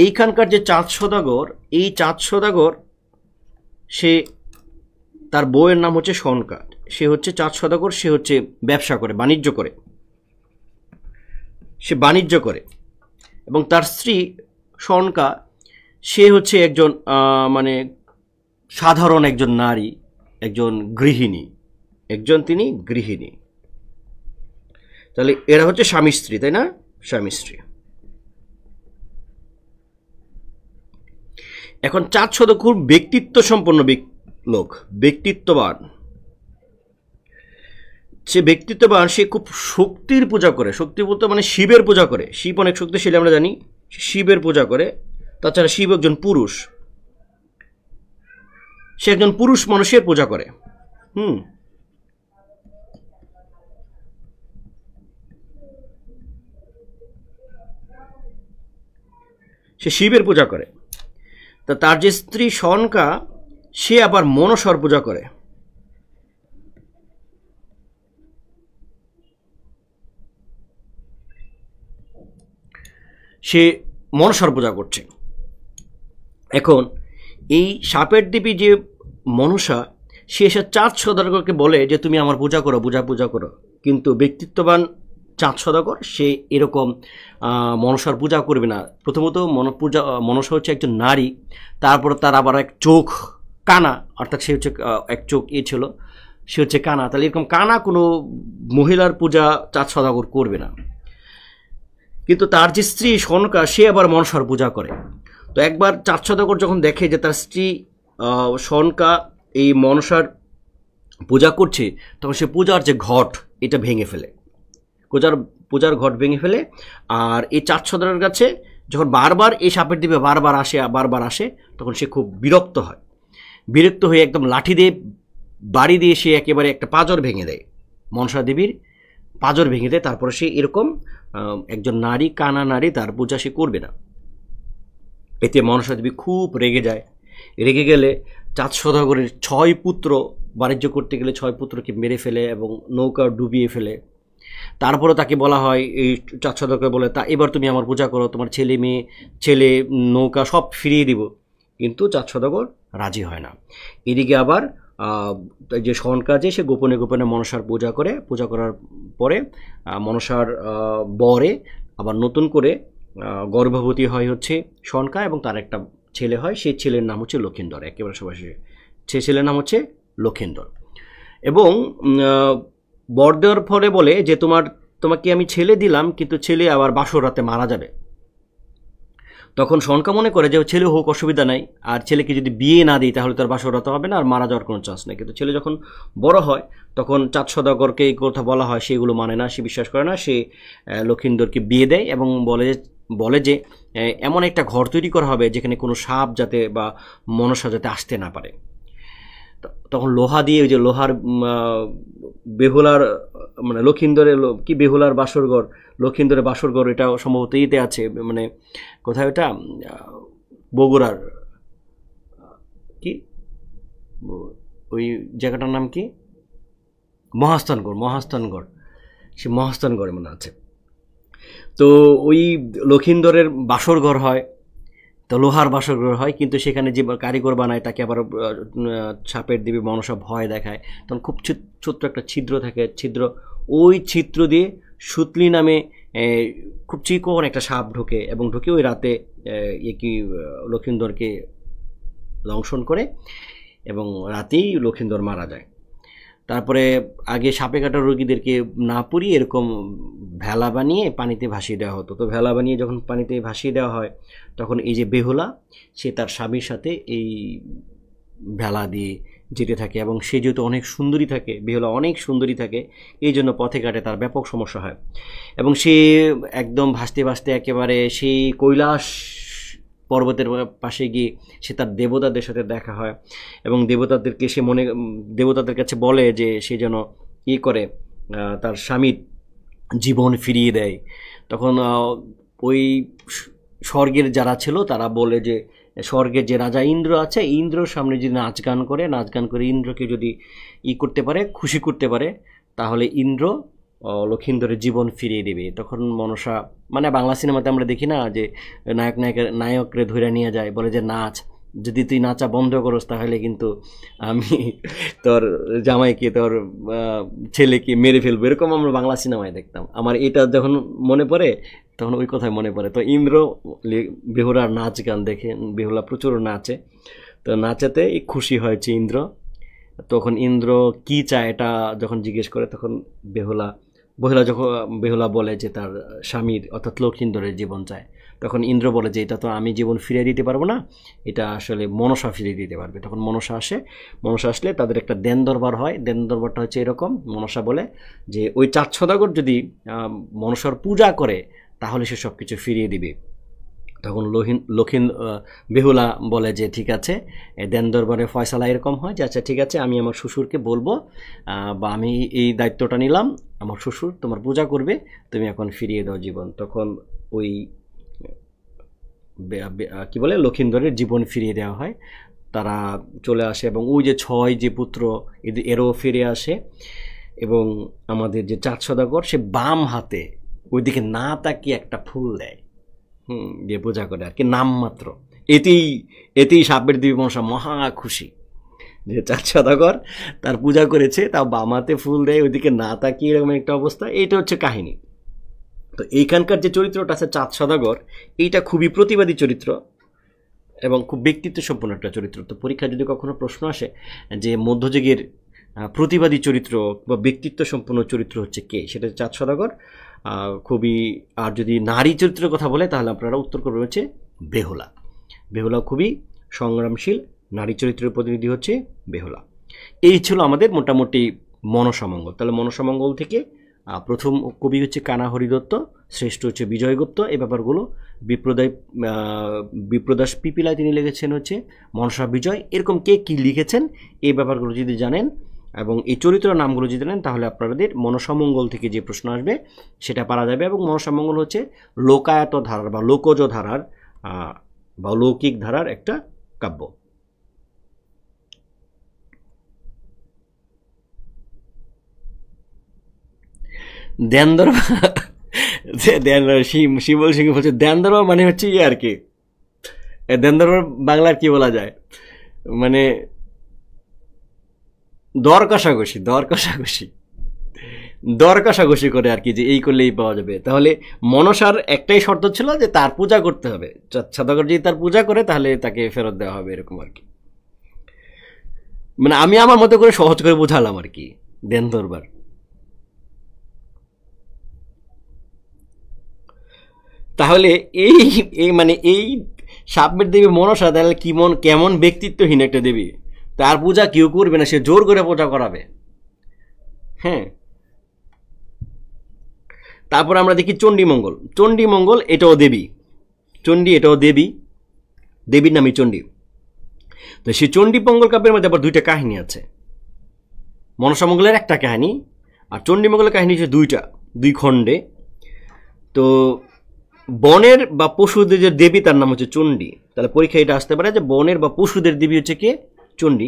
এইখানকার যে চাঁদ সদাগর, এই চাঁদ সদাগর সে, তার বউয়ের নাম হচ্ছে সনকা, সে হচ্ছে চাঁদ সদাগর, সে হচ্ছে ব্যবসা করে, বাণিজ্য করে, এবং তার স্ত্রী সনকা সে হচ্ছে একজন মানে সাধারণ একজন নারী, তিনি গৃহিণী। তাহলে এরা হচ্ছে স্বামী স্ত্রী, তাই না? স্বামী স্ত্রী। এখন চাঁদ সদাগর খুব ব্যক্তিত্ব সম্পন্ন লোক, ব্যক্তিত্ববান। সে খুব শক্তির পূজা করে, শক্তি বলতে মানে শিবের পূজা করে। শিব অনেক শক্তিশালী আমরা জানি, শিবের পূজা করে। তাছাড়া শিব একজন পুরুষ, সে একজন পুরুষ মানুষের পূজা করে। সে শিবের পূজা করে। তা তার যে স্ত্রী সনকা, সে আবার মনসার পূজা করে। সে মনসার পূজা করছে। এখন এই সাপের দেবী যে মনসা, সে এসে চাঁদ সদাগরকে বলে যে তুমি আমার পূজা করো, কিন্তু ব্যক্তিত্ববান চাঁদ সদাগর সে এরকম মনসার পূজা করবে না। প্রথমত মনসা হচ্ছে একজন নারী, তারপর তার আবার এক চোখ কানা, অর্থাৎ সে হচ্ছে এক চোখ ছিল, সে হচ্ছে কানা। তাহলে এরকম কানা কোনো মহিলার পূজা চাঁদ সদাগর করবে না। কিন্তু তার যে স্ত্রী সনকা, সে আবার মনসার পূজা করে। তো একবার চাঁদ সদাগর যখন দেখে যে তার স্ত্রী সনকা এই মনসার পূজা করছে, তখন সে পূজার যে ঘট এটা ভেঙে ফেলে, পূজার ঘট ভেঙে ফেলে। আর এই চাঁদ সদাগরের কাছে যখন বারবার এই সাপের দ্বীপে বারবার আসে, তখন সে খুব বিরক্ত হয়ে একদম লাঠি দিয়ে বাড়ি দিয়ে সে একেবারে একটা পাঁজর ভেঙে দেয়, মনসা দেবীর পাঁজর ভেঙে দেয়। তারপরে সে এরকম একজন নারী, কানা নারী, তার পূজা সে করবে না। এতে মনসা দেবী খুব রেগে যায়। রেগে গেলে চাঁদ সদাগরের 6 পুত্র, বাণিজ্য করতে গেলে 6 পুত্রকে মেরে ফেলে এবং নৌকা ডুবিয়ে ফেলে। তারপরে তাকে বলা হয়, এই চাঁদ সদাগরকে বলে, তা এবার তুমি আমার পূজা করো, তোমার ছেলে নৌকা সব ফিরিয়ে দিব। কিন্তু চাঁদ সদাগর রাজি হয় না। এদিকে আবার যে সনকা, সে গোপনে মনসার পূজা করার পরে মনসার বরে আবার নতুন করে গর্ভবতী হয় হচ্ছে সনকা, এবং তার একটা ছেলে হয়, সেই ছেলের নাম হচ্ছে লক্ষিন্দর। একেবারে সবাই সে ছেলের নাম হচ্ছে লক্ষিন্দর। এবং বর দেওয়ার ফলে বলে যে তোমাকে আমি ছেলে দিলাম, কিন্তু ছেলে আবার বাসর রাতে মারা যাবে। তখন সনকা মনে করে যে ছেলে হোক, অসুবিধা নাই, আর ছেলেকে যদি বিয়ে না দিই তাহলে তার বাসর রাতে হবে না, আর মারা যাওয়ার কোনো চান্স নেই। কিন্তু ছেলে যখন বড় হয়, তখন চাঁদ সদাগরকে এই কথা বলা হয়, সেগুলো মানে না, সে বিশ্বাস করে না। সে লক্ষিন্দরকে বিয়ে দেয় এবং বলে যে এমন একটা ঘর তৈরি করা হবে যেখানে কোনো সাপ যাতে বা মনসা যাতে আসতে না পারে। তখন লোহা দিয়ে, ওই যে লোহার বেহুলার মানে বেহুলার লক্ষিন্দরের বাসরঘর, এটা সম্ভবত ইতে আছে, মানে কোথায় ওটা, বগুড়ার কি ওই জায়গাটার নাম কি, মহাস্থানগড়, সে মহাস্থানগড়ে মনে আছে। তো ওই লক্ষিন্দরের বাসরঘর হয়, তো লোহার বাসরঘর হয়, কিন্তু সেখানে যে কারিগর বানায় তাকে আবার সাপের দেবী মনসা ভয় দেখায়। তখন খুব ছোট্ট একটা ছিদ্র থাকে, ওই ছিদ্র দিয়ে সুতলি নামে খুব চিকন একটা সাপ ঢোকে, এবং ঢুকে ওই রাতে লক্ষিন্দরকে দংশন করে, এবং রাতেই লক্ষিন্দর মারা যায়। তারপরে আগে সাপে কাটা রোগীদেরকে না পুড়িয়ে এরকম ভেলা বানিয়ে পানিতে ভাসিয়ে দেওয়া হতো। তো ভেলা বানিয়ে যখন পানিতে ভাসিয়ে দেওয়া হয়, তখন এই যে বেহুলা, সে তার স্বামীর সাথে এই ভেলা দিয়ে যেতে থাকে এবং সে যেহেতু অনেক সুন্দরী থাকে, বেহুলা অনেক সুন্দরী থাকে, এই জন্য পথে ঘাটে তার ব্যাপক সমস্যা হয় এবং সে একদম ভাসতে ভাসতে একেবারে সেই কৈলাস পর্বতের পাশে গিয়ে সে তার দেবতাদের সাথে দেখা হয় এবং দেবতাদেরকে সে দেবতাদের কাছে বলে যে সে যেন করে তার স্বামীর জীবন ফিরিয়ে দেয়। তখন ওই স্বর্গের যারা ছিল তারা বলে যে স্বর্গের যে রাজা ইন্দ্র আছে, ইন্দ্রর সামনে যদি নাচ গান করে ইন্দ্রকে যদি করতে পারে, খুশি করতে পারে, তাহলে ইন্দ্র লক্ষিন্দরের জীবন ফিরিয়ে দেবে। তখন মনসা, মানে বাংলা সিনেমাতে আমরা দেখি না যে নায়করে ধরে নিয়ে যায়, বলে যে নাচ, যদি তুই নাচা বন্ধ করস তাহলে কিন্তু আমি তোর জামাইকে, তোর ছেলেকে মেরে ফেলবো, এরকম আমরা বাংলা সিনেমায় দেখতাম। আমার এটা যখন মনে পড়ে তখন ওই কথাই মনে পড়ে। তো ইন্দ্র বেহুলার নাচ গান দেখে, বেহুলা প্রচুর নাচে, তো নাচাতে খুশি হয়েছে ইন্দ্র। তখন ইন্দ্র কি চায় এটা যখন জিজ্ঞেস করে, তখন বেহুলা বলে যে তার স্বামীর অর্থাৎ লক্ষিন্দরের জীবন চায়। তখন ইন্দ্র বলে যে এটা তো আমি জীবন ফিরিয়ে দিতে পারবো না, এটা আসলে মনসা ফিরিয়ে দিতে পারবে। তখন মনসা আসে, মনসা আসলে তাদের একটা দেন দরবার হয়। দেন দরবারটা হচ্ছে এরকম, মনসা বলে যে ওই 4 সওদাগর যদি মনসার পূজা করে তাহলে সে সব কিছু ফিরিয়ে দিবে। তখন বেহুলা বলে যে ঠিক আছে, দেন দরবারে ফয়সালা এরকম হয় যে আচ্ছা ঠিক আছে, আমি আমার শ্বশুরকে বলবো, বা আমি এই দায়িত্বটা নিলাম, আমার শ্বশুর তোমার পূজা করবে, তুমি এখন ফিরিয়ে দাও জীবন। তখন ওই কি বলে লক্ষিন্দরের জীবন ফিরিয়ে দেওয়া হয়। তারা চলে আসে এবং ওই যে 6 যে পুত্র এরও ফিরে আসে এবং আমাদের যে 4 সওদাগর সে বাম হাতে ওইদিকে না তাকিয়ে একটা ফুল দেয়, দিয়ে পূজা করে আর কি, নামমাত্র। এতেই সাপের দেবী মনসা মহা খুশি যে 4 সওদাগর তার পূজা করেছে, তাও বাম হাতে ফুল দেয়, ওইদিকে না তাকিয়ে, এরকম একটা অবস্থা। এইটা হচ্ছে কাহিনী। তো এইখানকার যে চরিত্রটা আছে 4 সওদাগর, এইটা খুবই প্রতিবাদী চরিত্র এবং খুব ব্যক্তিত্ব সম্পন্ন একটা চরিত্র। তো পরীক্ষায় যদি কখনো প্রশ্ন আসে যে মধ্যযুগের প্রতিবাদী চরিত্র বা ব্যক্তিত্ব সম্পন্ন চরিত্র হচ্ছে কে, সেটা 4 সওদাগর খুবই। আর যদি নারী চরিত্রের কথা বলে তাহলে আপনারা উত্তর করবেন হচ্ছে বেহুলা। বেহুলা খুবই সংগ্রামশীল নারী চরিত্রের প্রতিনিধি হচ্ছে বেহুলা। এই ছিল আমাদের মোটামুটি মনসামঙ্গল। তাহলে মনসামঙ্গল থেকে প্রথম কবি হচ্ছে কানা হরিদত্ত, শ্রেষ্ঠ হচ্ছে বিজয়গুপ্ত। এই ব্যাপারগুলো বিপ্রদাস পিপিলায় তিনি লিখেছেন হচ্ছে মনসা বিজয়। এরকম কে কী লিখেছেন এই ব্যাপারগুলো যদি জানেন এবং এই চরিত্র নামগুলো যদি জানেন তাহলে আপনাদের মনসামঙ্গল থেকে যে প্রশ্ন আসবে সেটা পারা যাবে। এবং মনসামঙ্গল হচ্ছে লোকায়ত ধারার বা লোকজ ধারার বা লৌকিক ধারার একটা কাব্য। দেন দরবার শিবল সিংহ বলছে দেন দরবার মানে হচ্ছে আর কি, দেন দরবার বাংলার কি বলা যায়, মানে দর কষাকষি করে আর কি, যে এই করলেই পাওয়া যাবে। তাহলে মনসার একটাই শর্ত ছিল যে তার পূজা করতে হবে, সওদাগর যদি তার পূজা করে তাহলে তাকে ফেরত দেওয়া হবে, এরকম আর কি। মানে আমি আমার মতো করে সহজ করে বোঝালাম আর কি দেন দরবার। তাহলে এই মানে এই সাপের দেবী মনসা তাহলে কেমন ব্যক্তিত্বহীন একটা দেবী, তার পূজা কেউ করবে না, সে জোর করে পূজা করাবে। হ্যাঁ, তারপর আমরা দেখি চণ্ডীমঙ্গল এটাও দেবী, এটাও দেবীর নামই চণ্ডী। তো সেই চণ্ডীমঙ্গল কাব্যের মধ্যে আবার 2টা কাহিনী আছে। মনসামঙ্গলের একটা কাহিনী আর চণ্ডীমঙ্গলের কাহিনী হচ্ছে 2 খণ্ডে। তো বনের বা পশুদের যে দেবী তার নাম হচ্ছে চণ্ডী। তাহলে পরীক্ষা এটা আসতে পারে যে বনের বা পশুদের দেবী হচ্ছে কে, চণ্ডী।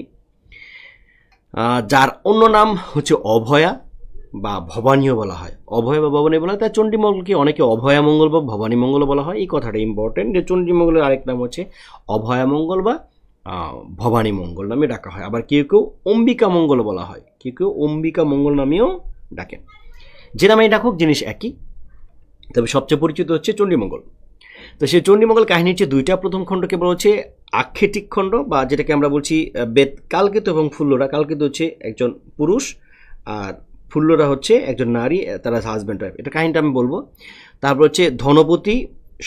যার অন্য নাম হচ্ছে অভয়া বা ভবানীও বলা হয়, অভয় বা ভবানী বলা হয়। তাই চণ্ডীমঙ্গলকে অনেকে অভয়ামঙ্গল বা ভবানী মঙ্গল বলা হয়। এই কথাটা ইম্পর্টেন্ট যে চণ্ডীমঙ্গলের আরেক নাম হচ্ছে অভয়ামঙ্গল বা ভবানী মঙ্গল নামে ডাকা হয়। আবার কেউ কেউ অম্বিকা মঙ্গল বলা হয়, কেউ অম্বিকা মঙ্গল নামেও ডাকেন। যে নামেই ডাকুক জিনিস একই, তবে সবচেয়ে পরিচিত হচ্ছে চণ্ডীমঙ্গল। তো সেই চণ্ডীমঙ্গল কাহিনী হচ্ছে 2টা। প্রথম খণ্ডকে বলা হচ্ছে আক্ষেটিক খণ্ড বা যেটাকে আমরা বলছি বেদ। কালকেতু এবং ফুল্লরা, কালকেতু হচ্ছে একজন পুরুষ আর ফুল্লরা হচ্ছে একজন নারী, তারা হাজব্যান্ড ওয়াইফ, এটা কাহিনীটা আমি বলবো। তারপর হচ্ছে ধনপতি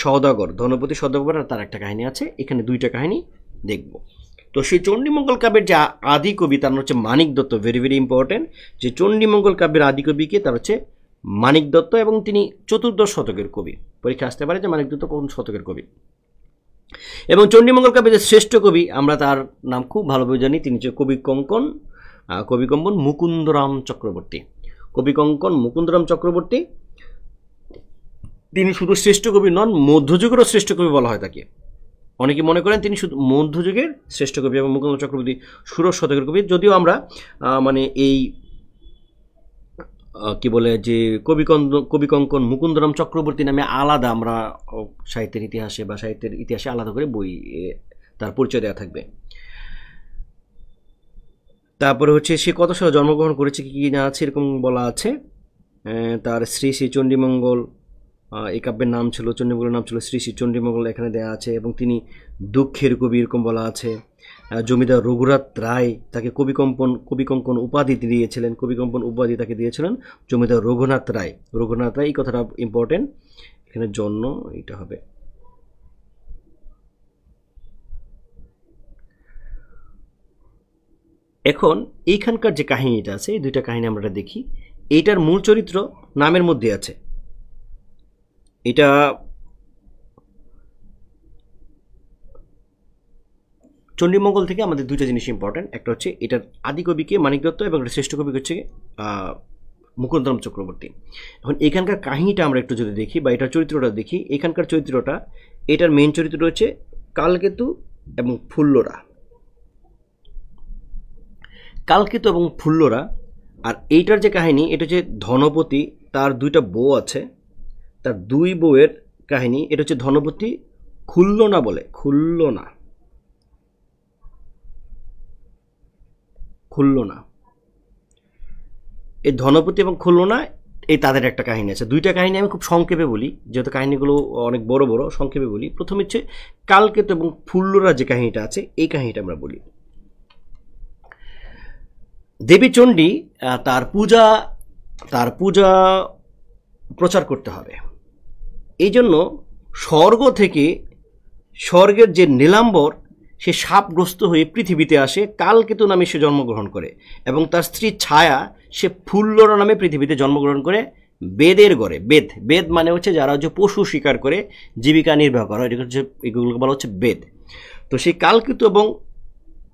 সওদাগর আর তার একটা কাহিনী আছে। এখানে 2টা কাহিনী দেখব। তো সেই চণ্ডীমঙ্গল কাব্যের যে আদি কবি তার হচ্ছে মানিক দত্ত, ভেরি ভেরি ইম্পর্টেন্ট, যে চণ্ডীমঙ্গল কাব্যের আদি কবিকে তার হচ্ছে মানিক দত্ত, এবং তিনি চতুর্দশ শতকের কবি। পরীক্ষা আসতে পারে যে মানিক দত্ত কোন শতকের কবি। এবং চণ্ডীমঙ্গল কাব্যের যে শ্রেষ্ঠ কবি আমরা তার নাম খুব ভালোভাবে জানি, তিনি হচ্ছে কবিকম্পন মুকুন্দরাম চক্রবর্তী। কবিকঙ্কন মুকুন্দরাম চক্রবর্তী, তিনি শুধু শ্রেষ্ঠ কবি নন, মধ্যযুগেরও শ্রেষ্ঠ কবি বলা হয় তাকে। অনেকে মনে করেন তিনি শুধু মধ্যযুগের শ্রেষ্ঠ কবি এবং মুকুন্দ চক্রবর্তী ষোড়শ শতকের কবি। যদিও আমরা মানে এই কি বলে যে কবিকঙ্কন মুকুন্দরাম চক্রবর্তী নামে আলাদা আমরা সাহিত্যের ইতিহাসে বা সাহিত্যের ইতিহাসে আলাদা করে বই তার পরিচয় দেওয়া থাকবে। তারপরে হচ্ছে সে কত সালে জন্মগ্রহণ করেছে কি না আছে এরকম বলা আছে। তার শ্রী শ্রী চণ্ডীমঙ্গল, এই কাব্যের নাম ছিল, চণ্ডীমঙ্গলের নাম ছিল শ্রী শ্রী চণ্ডীমঙ্গল, এখানে দেওয়া আছে। এবং তিনি দুঃখের কবি এরকম বলা আছে। জমিদার রঘুনাথ রায় তাকে কবিকঙ্কন উপাধি দিয়েছিলেন, কবিকম্পন উপাধি তাকে দিয়েছিলেন জমিদার রঘুনাথ রায়। এই কথাটা ইম্পর্টেন্ট, এখানে জন্ম এটা হবে। এখন এইখানকার যে কাহিনীটা আছে, এই দুইটা কাহিনী আমরা দেখি। এইটার মূল চরিত্র নামের মধ্যে আছে। এটা চণ্ডীমঙ্গল থেকে আমাদের দুইটা জিনিস ইম্পর্টেন্ট, একটা হচ্ছে এটার আদি কবিকে মানিক দত্ত এবং শ্রেষ্ঠ কবি হচ্ছে মুকুন্দরাম চক্রবর্তী। এখন এখানকার কাহিনীটা আমরা একটু যদি দেখি বা এটার চরিত্রটা দেখি, এখানকার চরিত্রটা, এটার মেইন চরিত্র হচ্ছে কালকেতু এবং ফুল্লরা। কালকেতু এবং ফুল্লরা। আর এইটার যে কাহিনী, এটা হচ্ছে ধনপতি, তার দুইটা বউ আছে, তার দুই বউয়ের কাহিনী। এটা হচ্ছে ধনপতি খুল্লনা বলে, খুল্লনা। এই ধনপতি এবং খুল্লনা, এই তাদের একটা কাহিনী আছে। দুইটা কাহিনী আমি খুব সংক্ষেপে বলি, যেহেতু কাহিনীগুলো অনেক বড় বড়, সংক্ষেপে বলি। প্রথম হচ্ছে কালকেতু এবং ফুল্লরা যে কাহিনীটা আছে, এই কাহিনীটা আমরা বলি। দেবী চণ্ডী তার পূজা প্রচার করতে হবে, এই জন্য স্বর্গের যে নীলাম্বর, সে সাপগ্রস্ত হয়ে পৃথিবীতে আসে। কালকেতু নামে সে জন্মগ্রহণ করে এবং তার স্ত্রী ছায়া, সে ফুল্লরা নামে পৃথিবীতে জন্মগ্রহণ করে বেদের গড়ে। বেদ মানে হচ্ছে যারা হচ্ছে পশু শিকার করে জীবিকা নির্বাহ করে, এগুলোকে বলা হচ্ছে বেদ। তো সেই কালকেতু এবং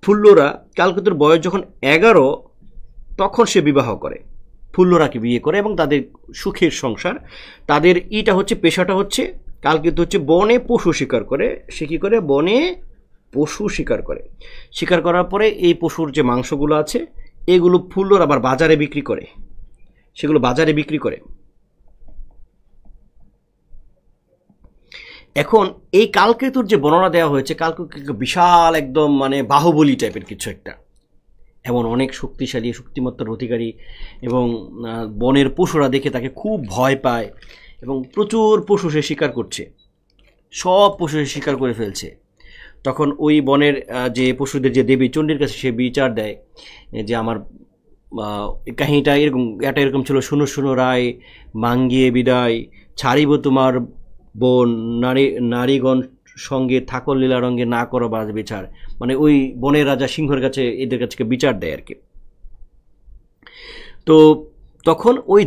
ফুল্লরা, কালকেতুর বয়স যখন 11 তখন সে বিবাহ করে, ফুল্লরাকে বিয়ে করে এবং তাদের সুখের সংসার। তাদের পেশাটা হচ্ছে, কালকেতু হচ্ছে বনে পশু শিকার করে। সে কী করে? বনে পশু শিকার করে। শিকার করার পরে এই পশুর যে মাংসগুলো আছে, এগুলো ফুল্লরা আবার বাজারে বিক্রি করে, সেগুলো বাজারে বিক্রি করে। এখন এই কালকেতুর যে বর্ণনা দেওয়া হয়েছে, কালকেতু বিশাল একদম মানে বাহুবলী টাইপের কিছু একটা, এমন অনেক শক্তিশালী, শক্তিমত্তার অধিকারী, এবং বনের পশুরা দেখে তাকে খুব ভয় পায় এবং প্রচুর পশু সে শিকার করছে, সব পশু সে শিকার করে ফেলছে। তখন ওই বনের যে পশুদের যে দেবী চণ্ডীর কাছে সে বিচার দেয় যে আমার কাহিনীটা এরকম ছিল, শুনো শুনো রায়, মাঙ্গিয়ে বিদায়, ছাড়িব তোমার বোন, নারীগণ সঙ্গে থাকল লীলা রঙ্গে, না করো বাজ বিচার। মানে ওই বনের রাজা সিংহের কাছে এদের কাছে বিচার দেয় আর কি। তো তখন ওই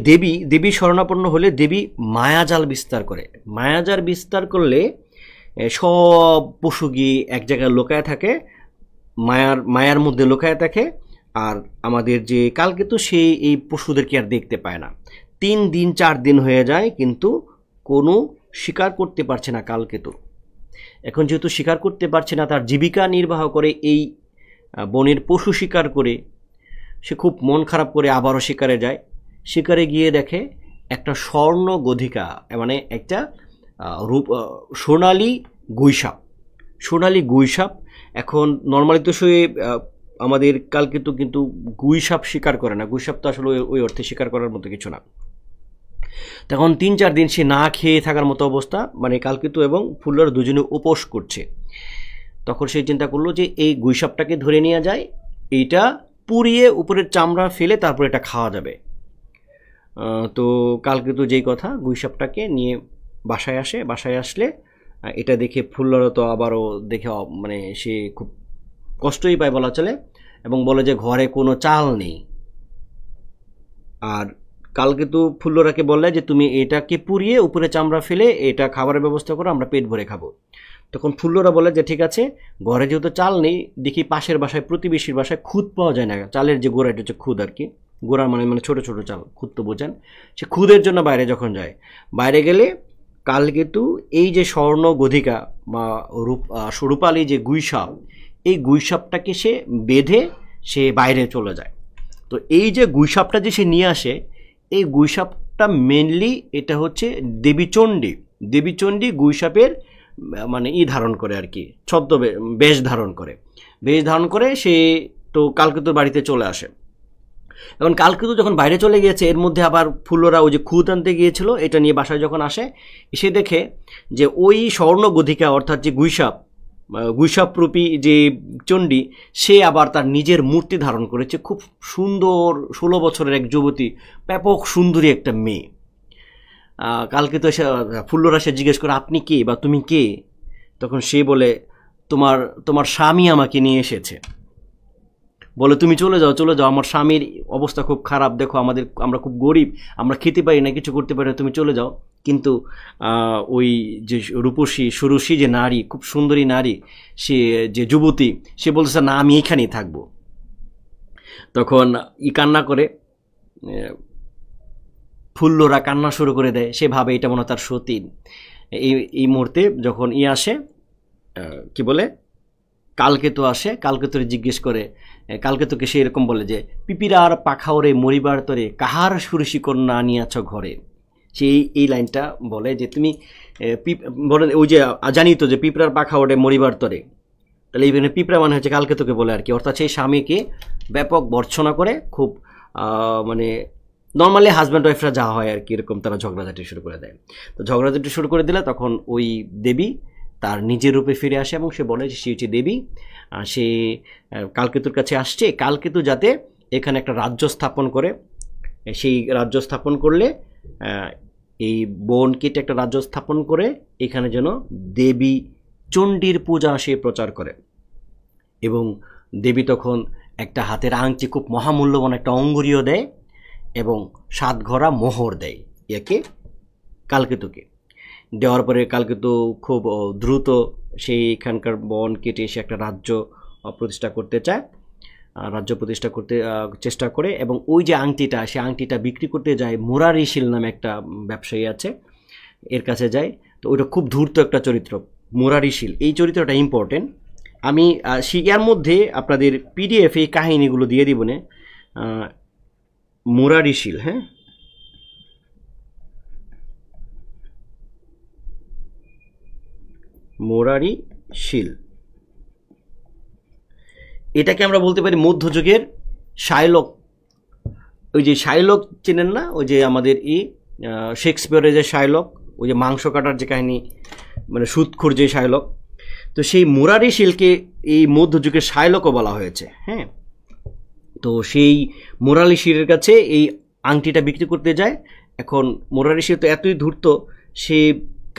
দেবী শরণাপন্ন হলে দেবী মায়াজাল বিস্তার করে। মায়াজাল বিস্তার করলে সব পশু গিয়ে এক জায়গায় লুকায় থাকে, মায়ার মধ্যে লুকায় থাকে। আর আমাদের যে কালকেতু, সে এই পশুদেরকে আর দেখতে পায় না। 3 দিন 4 দিন হয়ে যায়, কিন্তু কোনো শিকার করতে পারছে না কালকেতু। এখন যেহেতু শিকার করতে পারছে না, তার জীবিকা নির্বাহ করে এই বনের পশু শিকার করে, সে খুব মন খারাপ করে আবারও শিকারে যায়। শিকারে গিয়ে দেখে একটা স্বর্ণ গধিকা, মানে একটা সোনালি গুইসাপ। এখন নর্মালি তো সে আমাদের কালকেতু কিন্তু গুইসাপ শিকার করে না, গুইসাপ তো আসলে ওই অর্থে শিকার করার মতো কিছু না। তখন 3-4 দিন সে না খেয়ে থাকার মতো অবস্থা, মানে কালকেতু এবং ফুল্লরা দুজনে উপোস করছে। তখন সে চিন্তা করলো যে এই গুইসাপটাকে ধরে নিয়ে যায়, এইটা পুড়িয়ে উপরের চামড়া ফেলে তারপর এটা খাওয়া যাবে। তো কালকেতু যেই কথা, গুইসাপটাকে নিয়ে বাসায় আসে। বাসায় আসলে এটা দেখে ফুল্লরা তো আবারও দেখে মানে সে খুব কষ্টই পায় বলা চলে, এবং বলে যে ঘরে কোনো চাল নেই। আর কালকেতু ফুল্লরাকে বললে যে তুমি এটাকে পুড়িয়ে উপরে চামড়া ফেলে এটা খাবারের ব্যবস্থা করো, আমরা পেট ভরে খাবো। তখন ফুল্লরা বলে যে ঠিক আছে, ঘরে যেহেতু চাল নেই, দেখি পাশের বাসায় প্রতিবেশীর বাসায় খুদ পাওয়া যায় না, চালের যে গোড়া, এটা হচ্ছে খুদ আর কি, গোড়া মানে মানে ছোটো ছোটো চাল, খুদ তো বোঝেন। সে খুদের জন্য বাইরে যখন যায়, বাইরে গেলে কালকেতু এই যে স্বর্ণ গধিকা বা রূপালী যে গুইসাপ, এই গুইসাপটাকে সে বেঁধে সে বাইরে চলে যায়। তো এই যে গুইসাপটা যে সে নিয়ে আসে, এই গুইসাপটা মেনলি এটা হচ্ছে দেবীচণ্ডী। দেবীচণ্ডী গুইসাপের মানে ধারণ করে আর কি, ছদ্ম বেশ ধারণ করে, বেশ ধারণ করে সে তো কালকেতুর বাড়িতে চলে আসে। এখন কালকেতু যখন বাইরে চলে গিয়েছে, এর মধ্যে আবার ফুল্লরা ওই যে খুদ আনতে গিয়েছিল, এটা নিয়ে বাসায় যখন আসে, এসে দেখে যে ওই স্বর্ণ গধিকা অর্থাৎ যে গুইসাপরূপী যে চণ্ডী, সে আবার তার নিজের মূর্তি ধারণ করেছে, খুব সুন্দর 16 বছরের এক যুবতী, ব্যাপক সুন্দরী একটা মেয়ে। কালকেতু এসে ফুল্লরা সে জিজ্ঞেস করে আপনি কে বা তুমি কে? তখন সে বলে তোমার স্বামী আমাকে নিয়ে এসেছে। বলে তুমি চলে যাও, আমার স্বামীর অবস্থা খুব খারাপ, দেখো আমরা খুব গরিব, আমরা খেতে পারি না, কিছু করতে পারি না, তুমি চলে যাও। কিন্তু ওই যে রূপসী সুরসী যে নারী, খুব সুন্দরী নারী, সে যে যুবতী, সে বলতেছে না আমি এইখানেই থাকবো। তখন কান্না করে, ফুল্লরা কান্না শুরু করে দেয়, সে ভাবে এটা মনে হয় তার সতীন। এই মুহূর্তে যখন আসে, কি বলে, কালকেতু আসে, কালকেতুরে জিজ্ঞেস করে, কালকেতুকে সে এরকম বলে যে পিপিরার পাখাওরে মরিবার তরে কাহার সুরসী কন্যা আনিয়াছ ঘরে। সে এই লাইনটা বলে যে তুমি বলেন ওই যে জানি তো যে পিঁপড়ার পাখা ওঠে মরিবার তরে, তাহলে এই পিঁপড়া মানে হচ্ছে কালকেতুকে বলে আর কি, অর্থাৎ সেই স্বামীকে ব্যাপক ভর্ৎসনা করে, খুব মানে নর্মালি হাজব্যান্ড ওয়াইফরা যা হয় আর কি, এরকম তারা ঝগড়াঝাটি শুরু করে দেয়। তো ঝগড়াঝাটি শুরু করে দিলে তখন ওই দেবী তার নিজের রূপে ফিরে আসে এবং সে বলে যে সে হচ্ছে দেবী, সে কালকেতুর কাছে আসছে, কালকেতু যাতে এখানে একটা রাজ্য স্থাপন করে, সেই রাজ্য স্থাপন করলে এই বন কেটে একটা রাজ্য স্থাপন করে এখানে যেন দেবী চণ্ডীর পূজা সে প্রচার করে। এবং দেবী তখন একটা হাতের আংটি, খুব মহামূল্যবান একটা অঙ্গুরীয় দেয় এবং 7 ঘোড়া মোহর দেয় একে কালকেতুকে। দেওয়ার পরে কালকেতু খুব দ্রুত সেইখানকার বন কেটে এসে একটা রাজ্য প্রতিষ্ঠা করতে চায়, রাজ্য প্রতিষ্ঠা করতে চেষ্টা করে, এবং ওই যে আংটিটা, সেই আংটিটা বিক্রি করতে যায় মুরারিশিল নামে একটা ব্যবসায়ী আছে, এর কাছে যায়। তো ওইটা খুব ধূর্ত একটা চরিত্র, মুরারিশিল, এই চরিত্রটা ইম্পর্টেন্ট। আমি এর মধ্যে আপনাদের পিডিএফ এই কাহিনীগুলো দিয়ে দিব না। মুরারিশিল, হ্যাঁ, মুরারিশিল, এটাকে আমরা বলতে পারি মধ্যযুগের শাইলক। ওই যে শাইলক চেনেন না, ওই যে আমাদের শেক্সপিয়রের যে শাইলক, ওই যে মাংস কাটার যে কাহিনী, মানে সুদখোর যে শাইলক, তো সেই মুরারিশিলকে এই মধ্যযুগের শাইলকও বলা হয়েছে। হ্যাঁ, তো সেই মুরারিশিলের কাছে এই আংটিটা বিক্রি করতে যায়। এখন মুরারিশিল তো এতই ধূর্ত, সে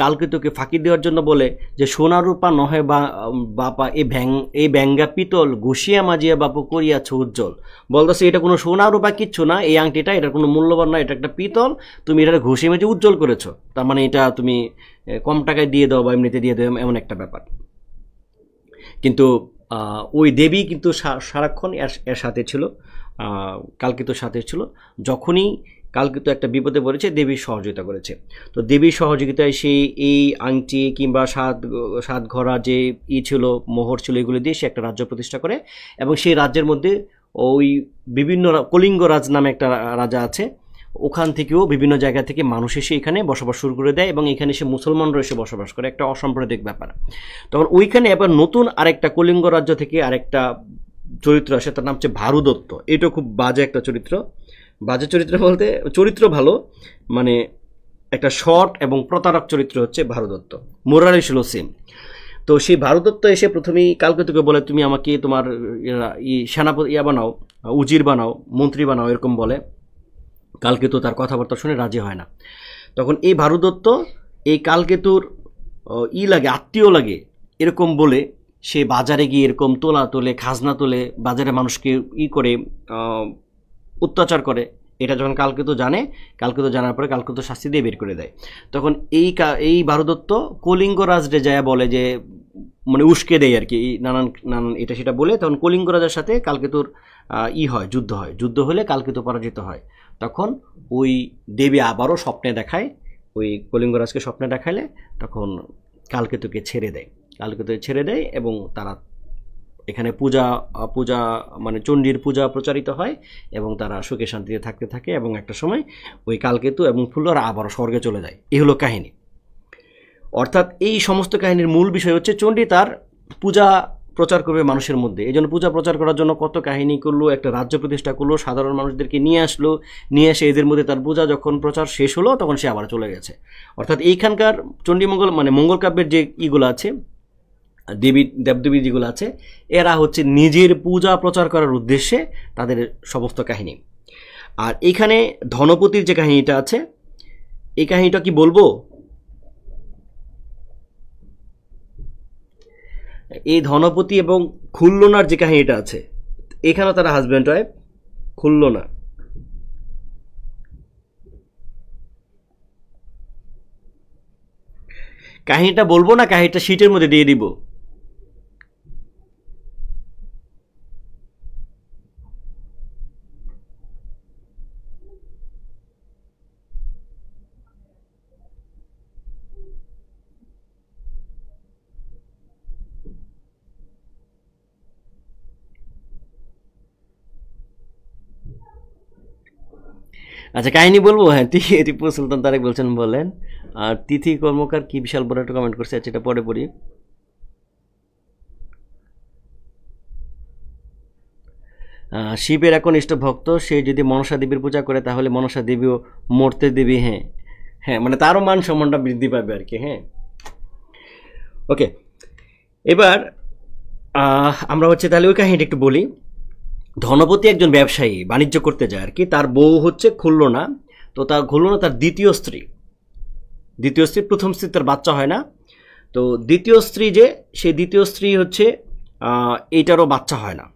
কালকেতুকে ফাঁকি দেওয়ার জন্য বলে যে সোনা রূপা নহে বাপা এই ব্যাঙ্গা পিতল ঘুষিয়া মাজিয়া বাপু করিয়াছ উজ্জ্বল। বলতেছে এটা কোনো সোনা রূপা কিচ্ছু না, এই আংটিটা এটার কোনো মূল্যবান না, এটা একটা পিতল, তুমি এটা ঘুষিয়ে মাজিয়ে উজ্জ্বল করেছো, তার মানে এটা তুমি কম টাকায় দিয়ে দাও বা এমনিতে দিয়ে দাও, এমন একটা ব্যাপার। কিন্তু ওই দেবী কিন্তু সারাক্ষণ এর সাথে ছিল, কালকেতুর সাথে ছিল। যখনই কালকেতু একটা বিপদে পড়েছে, দেবী সহযোগিতা করেছে। তো দেবীর সহযোগিতায় সেই এই আংটি কিংবা 7 ঘোড়া যে ছিল, মোহর ছিল, এগুলো দিয়ে সে একটা রাজ্য প্রতিষ্ঠা করে। এবং সেই রাজ্যের মধ্যে ওই বিভিন্ন কলিঙ্গ রাজ নামে একটা রাজা আছে, ওখান থেকেও বিভিন্ন জায়গা থেকে মানুষ এসে এখানে বসবাস শুরু করে দেয় এবং এখানে এসে মুসলমানরা এসে বসবাস করে, একটা অসাম্প্রদায়িক ব্যাপার। তখন ওইখানে এবার নতুন আরেকটা কলিঙ্গ রাজ্য থেকে আরেকটা চরিত্র আসে, তার নাম হচ্ছে ভারুদত্ত। এটা খুব বাজে একটা চরিত্র, বাজে চরিত্র বলতে চরিত্র ভালো, মানে একটা শর্ট এবং প্রতারক চরিত্র হচ্ছে ভারুদত্ত। মুরারিশিল সেম। তো সেই ভারুদত্ত এসে প্রথমেই কালকেতুকে বলে তুমি আমাকে তোমার সেনাপতি বানাও, উজির বানাও, মন্ত্রী বানাও, এরকম বলে। কালকেতু তার কথাবার্তা শুনে রাজি হয় না। তখন এই ভারুদত্ত এই কালকেতুর লাগে, আত্মীয় লাগে, এরকম বলে সে বাজারে গিয়ে এরকম তোলা তোলে, খাজনা তোলে, বাজারে মানুষকে করে অত্যাচার করে, এটা যখন কালকেতু জানে, কালকেতু জানার পরে কালকেতু শাস্তি দিয়ে বের করে দেয়। তখন এই বারুদত্ত কলিঙ্গ রাজরে যায় বলে যে, মানে উস্কে দেয় আর কি, নানান নানান এটা সেটা বলে, তখন কলিঙ্গ রাজার সাথে কালকেতুর হয়, যুদ্ধ হয়। যুদ্ধ হলে কালকেতু পরাজিত হয়। তখন ওই দেবী আবারও স্বপ্নে দেখায়, ওই কলিঙ্গরাজকে স্বপ্নে দেখালে তখন কালকেতুকে ছেড়ে দেয়, কালকেতুকে ছেড়ে দেয় এবং তারা এখানে পূজা মানে চণ্ডীর পূজা প্রচারিত হয় এবং তারা সুখে শান্তিতে থাকতে থাকে এবং একটা সময় ওই কালকেতু এবং ফুল্লরা আবারও স্বর্গে চলে যায়। এই হলো কাহিনী। অর্থাৎ এই সমস্ত কাহিনীর মূল বিষয় হচ্ছে চণ্ডী তার পূজা প্রচার করবে মানুষের মধ্যে। এই জন্য পূজা প্রচার করার জন্য কত কাহিনী করলো, একটা রাজ্য প্রতিষ্ঠা করলো, সাধারণ মানুষদেরকে নিয়ে আসলো, নিয়ে এসে এদের মধ্যে তার পূজা যখন প্রচার শেষ হলো তখন সে আবার চলে গেছে। অর্থাৎ এইখানকার চণ্ডীমঙ্গল মানে মঙ্গল কাব্যের যে ইগুলো আছে, দেবদেবী যেগুলো আছে, এরা হচ্ছে নিজের পূজা প্রচার করার উদ্দেশ্যে তাদের সমস্ত কাহিনী। আর এখানে ধনপতির যে কাহিনীটা আছে, এই কাহিনীটা কি বলবো? এই ধনপতি এবং খুল্লনার যে কাহিনীটা আছে, এখানে তারা হাজব্যান্ড ওয়াইফ। খুল্লনা কাহিনীটা বলবো না, কাহিনীটা শীটের মধ্যে দিয়ে দিব। আচ্ছা কাহিনী বলবো। হ্যাঁ, টিপু সুলতান তারেক বলছেন বলেন। আর তিথি কর্মকার কি বিশাল বড় একটা কমেন্ট করছে, আচ্ছা এটা পরে পড়ি। শিবের একনিষ্ঠ ভক্ত, সে যদি মনসা দেবীর পূজা করে তাহলে মনসা দেবীও মরতে দেবী। হ্যাঁ হ্যাঁ, মানে তারও মান সম্মানটা বৃদ্ধি পাবে আর কি। হ্যাঁ, ওকে। এবার আমরা হচ্ছে তাহলে ওই কাহিনীটা একটু বলি। ধনপতি একজন ব্যবসায়ী, বাণিজ্য করতে যায় আর কি। তার বউ হচ্ছে খুল্লনা। তো তার খুল্লনা তার দ্বিতীয় স্ত্রী। প্রথম স্ত্রী তার বাচ্চা হয় না, তো দ্বিতীয় স্ত্রী যে, সেই দ্বিতীয় স্ত্রী হচ্ছে এইটারও বাচ্চা হয় না।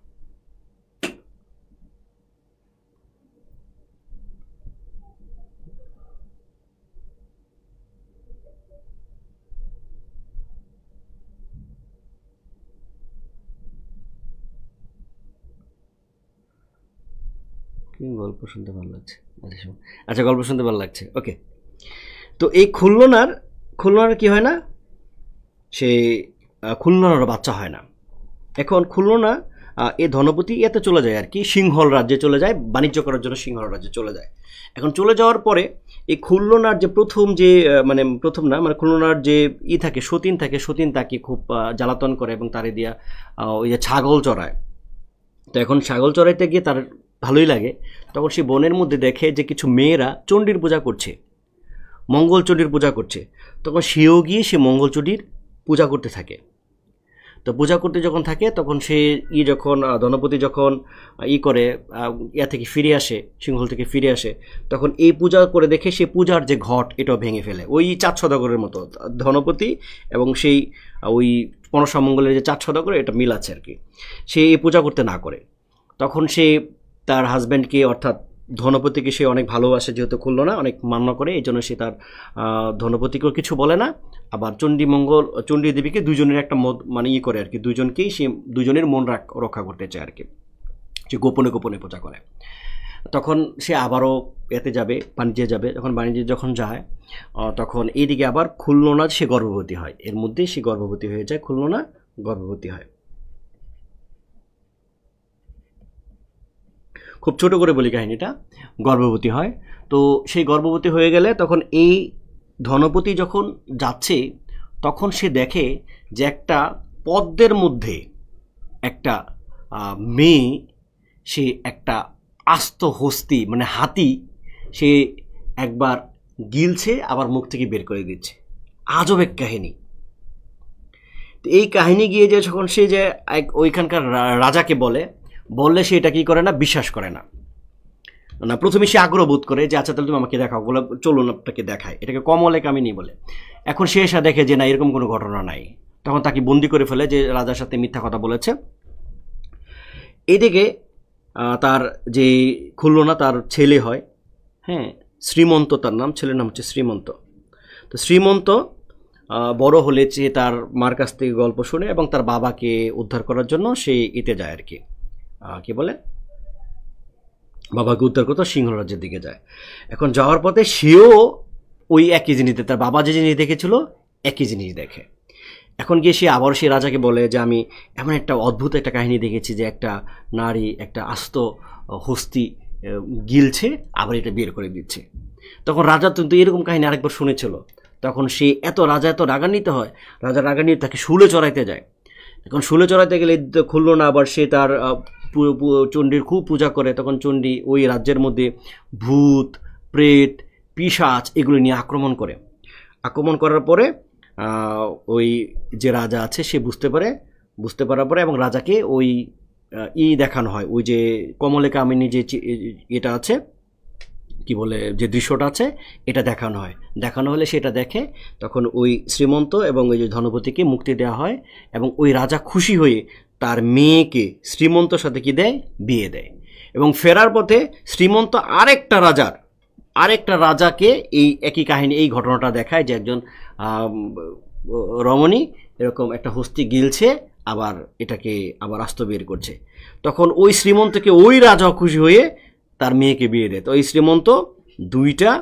গল্প শুনতে ভালো লাগছে। আচ্ছা গল্প শুনতে ভালো লাগছে, ওকে। তো এই খুলনার কি হয় না, সে খুলনার বাচ্চা হয় না। এখন খুলনা এ ধনপতি এতে চলে যায় আর কি, সিংহল রাজ্যে চলে যায়, বাণিজ্য করার জন্য সিংহল রাজ্যে চলে যায়। এখন চলে যাওয়ার পরে এই খুলনার যে প্রথম না, মানে খুলনার যে থাকে, সতীন থাকে, সতীন তাকে খুব জ্বালাতন করে এবং তারে দিয়া ওই যে ছাগল চড়ায়। তো এখন ছাগল চড়াইতে গিয়ে তার ভালোই লাগে। তখন সে বনের মধ্যে দেখে যে কিছু মেয়েরা চণ্ডীর পূজা করছে, মঙ্গলচণ্ডীর পূজা করছে। তখন সেও গিয়ে সে মঙ্গলচণ্ডীর পূজা করতে থাকে। তো পূজা করতে যখন থাকে তখন সে যখন ধনপতি যখন করে থেকে ফিরে আসে, সিংহল থেকে ফিরে আসে, তখন এই পূজা করে দেখে সে পূজার যে ঘট এটাও ভেঙে ফেলে। ওই 4 সদাগরের মতো ধনপতি এবং সেই ওই মনসা মঙ্গলের যে 4 সদাগর, এটা মিল আছে আর কি। সে এই পূজা করতে না করে, তখন সে তার হাজব্যান্ডকে অর্থাৎ ধনপতিকে সে অনেক ভালোবাসে, যেহেতু খুলনা অনেক মান্য করে, এই জন্য সে তার ধনপতিকেও কিছু বলে না। আবার চণ্ডী দেবীকে দুজনের একটা মানে করে আর কি, দুজনকেই সে দুজনের মন রক্ষা করতে চায় আর কি, সে গোপনে গোপনে পূজা করে। তখন সে আবারও যাবে, বাণিজ্যে যাবে। যখন যায় তখন এইদিকে আবার খুলনা সে গর্ভবতী হয়, এর মধ্যেই সে গর্ভবতী হয়ে যায়, খুলনা গর্ভবতী হয়। খুব ছোট করে বলি কাহিনীটা, গর্ভবতী হয়। তো সেই গর্ভবতী হয়ে গেলে তখন এই ধনপতি যখন যাচ্ছে তখন সে দেখে যে একটা পদ্মের মধ্যে একটা মেয়ে, সে একটা আস্ত হস্তি মানে হাতি, সে একবার গিলছে আবার মুখ থেকে বের করে দিচ্ছে। আজব এক কাহিনী। এই কাহিনী গিয়ে যে যখন সে যে ওইখানকার রাজাকে বললে সে এটা কি করে না, বিশ্বাস করে না। প্রথমে সে আগ্রহ বোধ করে যে আচ্ছা তাহলে তুমি আমাকে দেখাও, বলে চলুন আপনাকে দেখায়, এটাকে কমলে কামিনী বলে। এখন সে এসে দেখে যে না, এরকম কোনো ঘটনা নাই। তখন তাকে বন্দি করে ফেলে যে রাজার সাথে মিথ্যা কথা বলেছে। এইদিকে তার যে খুলনা তার ছেলে হয়, হ্যাঁ, শ্রীমন্ত তার নাম, ছেলের নাম হচ্ছে শ্রীমন্ত। তো শ্রীমন্ত বড় হলে যে তার মার কাছ থেকে গল্প শুনে এবং তার বাবাকে উদ্ধার করার জন্য সে এতে যায় আর কি, কি বলে, বাবাকে উদ্ধার করতে সিংহ রাজ্যের দিকে যায়। এখন যাওয়ার পথে সেও ওই একই জিনিস, তার বাবা যে জিনিস দেখেছিল একই জিনিস দেখে। এখন গিয়ে সে আবার সেই রাজাকে বলে যে আমি এমন একটা অদ্ভুত একটা কাহিনী দেখেছি যে একটা নারী একটা আস্ত হস্তি গিলছে, আবার এটা বের করে দিচ্ছে। তখন রাজা তো এরকম কাহিনী আরেকবার শুনেছিল। তখন সে রাজা এত রাগান্বিত হয়, রাজা রাগান্বিত তাকে শুলে চড়াইতে যায়। এখন শুলে চড়াইতে গেলে খুললো না, আবার সে তার চণ্ডীর খুব পূজা করে। তখন চণ্ডী ওই রাজ্যের মধ্যে ভূত প্রেত পিশাচ এগুলো নিয়ে আক্রমণ করার পরে ওই যে রাজা আছে সে বুঝতে পারার পরে এবং রাজাকে ওই দেখানো হয়, ওই যে কমলে কামিনী যে এটা আছে কি বলে যে দৃশ্যটা আছে এটা দেখানো হলে সেটা দেখে। তখন ওই শ্রীমন্ত এবং ওই যে ধনপতিকে মুক্তি দেওয়া হয় এবং ওই রাজা খুশি হয়ে তার মেয়েকে শ্রীমন্তর সাথে কি দেয়, বিয়ে দেয়। এবং ফেরার পথে শ্রীমন্ত আরেকটা রাজাকে এই একই কাহিনী, এই ঘটনাটা দেখায় যে একজন রমণী এরকম একটা হস্তি গিলছে, আবার এটাকে আবার আস্ত বের করছে। তখন ওই শ্রীমন্তকে ওই রাজা খুশি হয়ে তার মেয়েকে বিয়ে দেয়। তো এই শ্রীমন্ত 2টা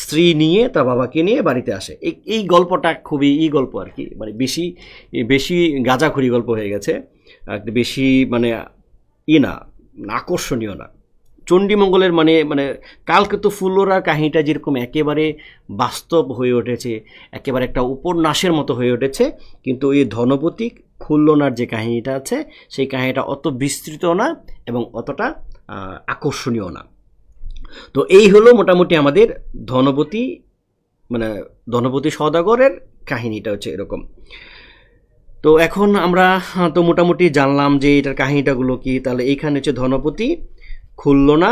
স্ত্রী নিয়ে তার বাবাকে নিয়ে বাড়িতে আসে। এই গল্পটা খুবই গল্প আর কি, মানে বেশি গাঁজাখুরি গল্প হয়ে গেছে, বেশি মানে না আকর্ষণীয় না। চণ্ডীমঙ্গলের মানে কালকেতু ফুল্লরার কাহিনীটা যেরকম একেবারে বাস্তব হয়ে উঠেছে, একেবারে একটা উপন্যাসের মতো হয়ে উঠেছে, কিন্তু এই ধনপতি খুল্লনার যে কাহিনীটা আছে সেই কাহিনীটা অত বিস্তৃত না এবং অতটা আকর্ষণীয় না। তো এই হলো মোটামুটি আমাদের ধনপতি সওদাগরের কাহিনীটা হচ্ছে এরকম। তো এখন আমরা তো মোটামুটি জানলাম যে এটার কাহিনীটাগুলো কি। তাহলে এইখানে হচ্ছে ধনপতি, খুল্লনা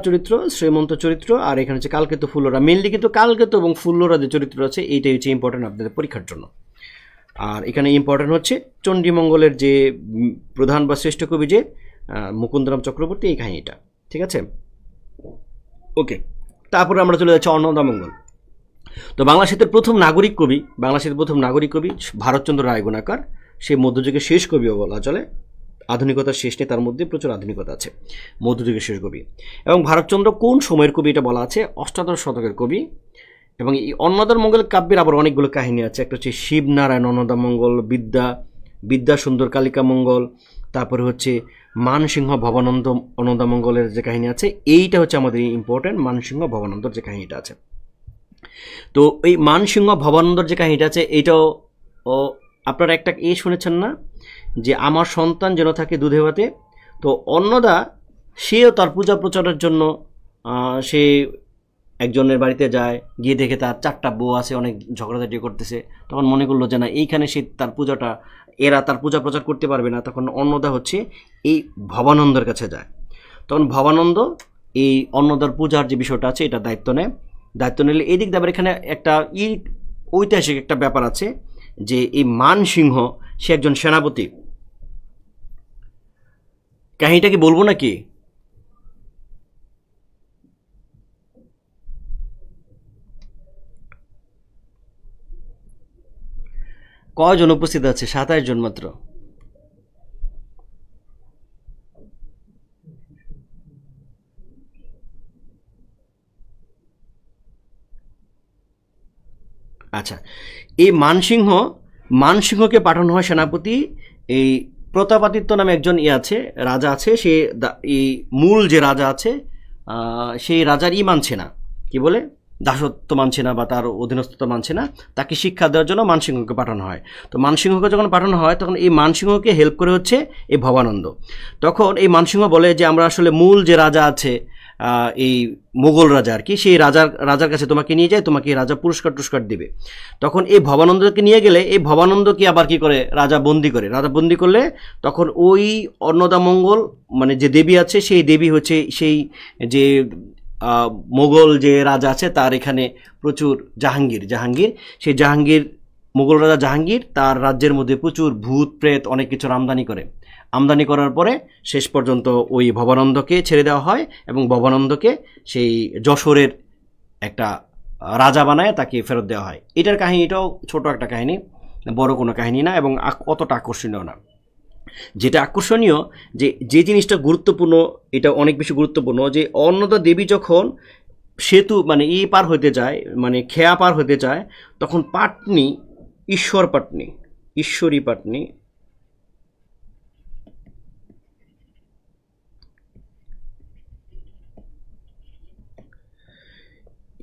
চরিত্র, শ্রীমন্ত চরিত্র, আর এখানে হচ্ছে কালকেতু ফুল্লরা। মেনলি কিন্তু কালকেতু এবং ফুল্লরা যে চরিত্র আছে এইটাই হচ্ছে ইম্পর্টেন্ট আপনাদের পরীক্ষার জন্য। আর এখানে ইম্পর্টেন্ট হচ্ছে চণ্ডীমঙ্গলের যে প্রধান বা শ্রেষ্ঠ কবি যে মুকুন্দরাম চক্রবর্তী, এই কাহিনীটা। ঠিক আছে, ওকে। তারপরে আমরা চলে যাচ্ছি অন্নদামঙ্গল। তো বাংলা সাহিত্যের প্রথম নাগরিক কবি ভারতচন্দ্র রায়গুণাকার। সে মধ্যযুগের শেষ কবিও বলা চলে, আধুনিকতার শেষ নেই, তার মধ্যে প্রচুর আধুনিকতা আছে, মধ্যযুগের শেষ কবি। এবং ভারতচন্দ্র কোন সময়ের কবি এটা বলা আছে, অষ্টাদশ শতকের কবি। এবং এই অন্নদামঙ্গল কাব্যের আবার অনেকগুলো কাহিনী আছে। একটা হচ্ছে শিবনারায়ণ অন্নদামঙ্গল, বিদ্যা সুন্দর কালিকা মঙ্গল, তারপরে হচ্ছে মানসিংহ ভবানন্দ অন্নদামঙ্গলের যে কাহিনী আছে, এইটা হচ্ছে আমাদের ইম্পর্টেন্ট, মানসিংহ ভবানন্দর যে কাহিনীটা আছে। তো এই মানসিংহ ভবানন্দর যে কাহিনীটা আছে এইটাও আপনারা একটা শুনেছেন না, যে আমার সন্তান যেন থাকে দুধে ভাতে। তো অন্নদা সেও তার পূজা প্রচারের জন্য সে একজনের বাড়িতে যায়, গিয়ে দেখে তার 4টা বউ আছে, অনেক ঝগড়াঝাটি করতেছে। তখন মনে করলো যে না, এইখানে সে তার তার পূজা প্রচার করতে পারবে না। তখন অন্নদা হচ্ছে এই ভবানন্দের কাছে যায়। তখন ভবানন্দ এই অন্নদার পূজার যে বিষয়টা আছে এটা দায়িত্ব নিলে এদিক দিয়ে আবার এখানে একটা ঐতিহাসিক একটা ব্যাপার আছে, যে এই মানসিংহ সে একজন সেনাপতি। কাহিনীটা কি বলবো নাকি? কয়জন উপস্থিত আছে? 27 জন মাত্র। আচ্ছা, এই মানসিংহকে পাঠানো হয় সেনাপতি। এই প্রতাপাদিত্য নামে একজন আছে, রাজা আছে। সে এই মূল যে রাজা আছে সেই রাজার মানছে না, কি বলে, দাসত্ব মানছে না বা তার অধীনস্থতা মানছে না। তাকে শিক্ষা দেওয়ার জন্য মানসিংহকে পাঠানো হয়। তো মানসিংহকে যখন পাঠানো হয় তখন এই মানসিংহকে হেল্প করে হচ্ছে এই ভবানন্দ। তখন এই মানসিংহ বলে যে আমরা আসলে মূল যে রাজা আছে এই মোগল রাজা আর কি, সেই রাজার কাছে তোমাকে নিয়ে যায়, তোমাকে রাজা পুরস্কার দিবে। তখন এই ভবানন্দকে নিয়ে গেলে এই ভবানন্দকে আবার কি করে, রাজা বন্দি করলে তখন ওই অন্নদামঙ্গল মানে যে দেবী আছে সেই দেবী হচ্ছে সেই যে মোগল যে রাজা আছে তার এখানে প্রচুর জাহাঙ্গীর সেই জাহাঙ্গীর মোগল রাজা জাহাঙ্গীর তার রাজ্যের মধ্যে প্রচুর ভূত প্রেত অনেক কিছুর আমদানি করার পরে শেষ পর্যন্ত ওই ভবানন্দকে ছেড়ে দেওয়া হয় এবং ভবানন্দকে সেই যশোরের একটা রাজা বানায় তাকে ফেরত দেওয়া হয়। এটার কাহিনীটাও ছোট একটা কাহিনী, বড় কোনো কাহিনী না এবং অতটা আকর্ষণীয় না। যেটা আকর্ষণীয় যে জিনিসটা গুরুত্বপূর্ণ, এটা অনেক বেশি গুরুত্বপূর্ণ, যে অন্নদা দেবী যখন সেতু মানে পার হতে যায়, মানে খেয়া পার হতে যায়, তখন পাটনি ঈশ্বরী পাটনি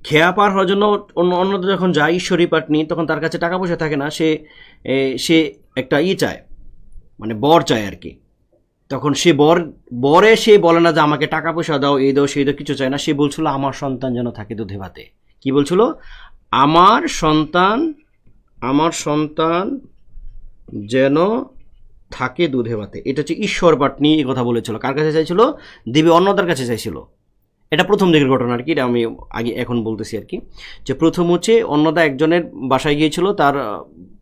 খেয়া পার হওয়ার জন্য অন্যদের যখন যায় ঈশ্বরী পাটনি, তখন তার কাছে টাকা পয়সা থাকে না, সে একটা চায়, মানে বর চায় আর কি। তখন সে বরে সে বলে না যে আমাকে টাকা পয়সা দাও, এই দাও সেই দাও, কিছু চায় না। সে বলছিল আমার সন্তান যেন থাকে দুধে ভাতে। কি বলছিল? আমার সন্তান যেন থাকে দুধে ভাতে। এটা হচ্ছে ঈশ্বর পাটনি এই কথা বলেছিল। কার কাছে চাইছিল? দেবী অন্নদার কাছে চাইছিল। এটা প্রথম দিকের ঘটনা আর কি, এটা আমি এখন বলতেছি আর কি। যে প্রথম হচ্ছে অন্নদা একজনের বাসায় গিয়েছিল, তার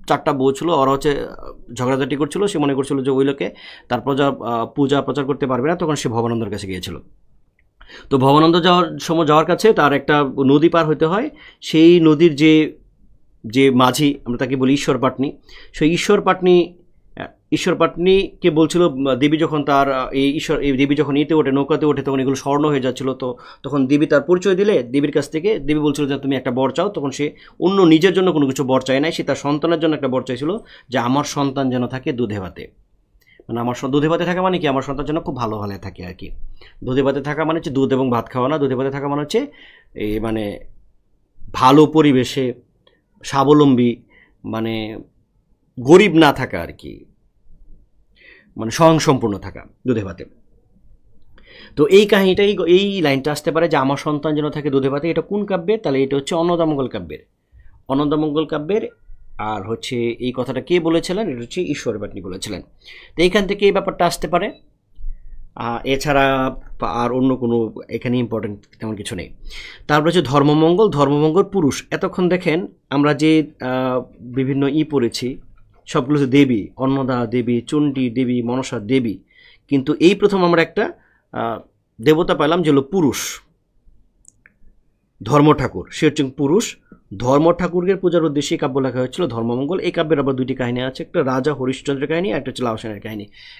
4টা বউ ছিল, ওরা হচ্ছে ঝগড়াঝাটি করছিল। সে মনে করছিল যে ওই লোকে তার পূজা প্রচার করতে পারবে না, তখন সে ভবানন্দর কাছে গিয়েছিল। তো ভবানন্দ যাওয়ার কাছে তার একটা নদী পার হতে হয়। সেই নদীর যে মাঝি, আমরা তাকে বলি ঈশ্বর পাটনি, সেই ঈশ্বর পাটনিকে বলছিল দেবী যখন তার এই দেবী যখন নৌকাতে ওঠে তখন এগুলো স্বর্ণ হয়ে যাচ্ছিল। তো তখন দেবী তার পরিচয় দিলে দেবীর কাছ থেকে দেবী বলছিল যে তুমি একটা বর চাও। তখন সে অন্য নিজের জন্য কোনো কিছু বর চায় নাই, সে তার সন্তানের জন্য একটা বর চাইছিল, যে আমার সন্তান যেন থাকে দুধে ভাতে। মানে আমার দুধে ভাতে থাকা মানে কি, আমার সন্তান যেন খুব ভালো থাকে আর কি। দুধে ভাতে থাকা মানে হচ্ছে দুধ এবং ভাত খাওয়া না, দুধে ভাতে থাকা মানে হচ্ছে মানে ভালো পরিবেশে, স্বাবলম্বী, মানে গরিব না থাকা আর কি, মানে স্বয়ংসম্পূর্ণ থাকা দুধে ভাতে। তো এই কাহিনীটাই, এই লাইনটা আসতে পারে যে আমার সন্তান যেন থাকে দুধে ভাতে। এটা কোন কাব্যের? তাহলে এটা হচ্ছে অন্নদামঙ্গল কাব্যের। আর হচ্ছে এই কথাটা কে বলেছিলেন? এটা হচ্ছে ঈশ্বর পাটনি বলেছিলেন। তো এইখান থেকে এই ব্যাপারটা আসতে পারে। এছাড়া আর অন্য কোনো এখানে ইম্পর্টেন্ট তেমন কিছু নেই। তারপর হচ্ছে ধর্মমঙ্গল পুরুষ। এতক্ষণ দেখেন আমরা যে বিভিন্ন পড়েছি সবগুলো হচ্ছে দেবী, অন্নদা দেবী, চণ্ডী দেবী, মনসা দেবী। কিন্তু এই প্রথম আমরা একটা দেবতা পেলাম যে হলো পুরুষ, ধর্ম ঠাকুর। সে হচ্ছে পুরুষ। ধর্ম ঠাকুরের পূজার উদ্দেশ্যে কাব্য লেখা হয়েছিল ধর্মমঙ্গল। এই কাব্যের আবার 2টি কাহিনী আছে, একটা রাজা হরিশ্চন্দ্রের কাহিনী, একটা হচ্ছে লাউ সেনের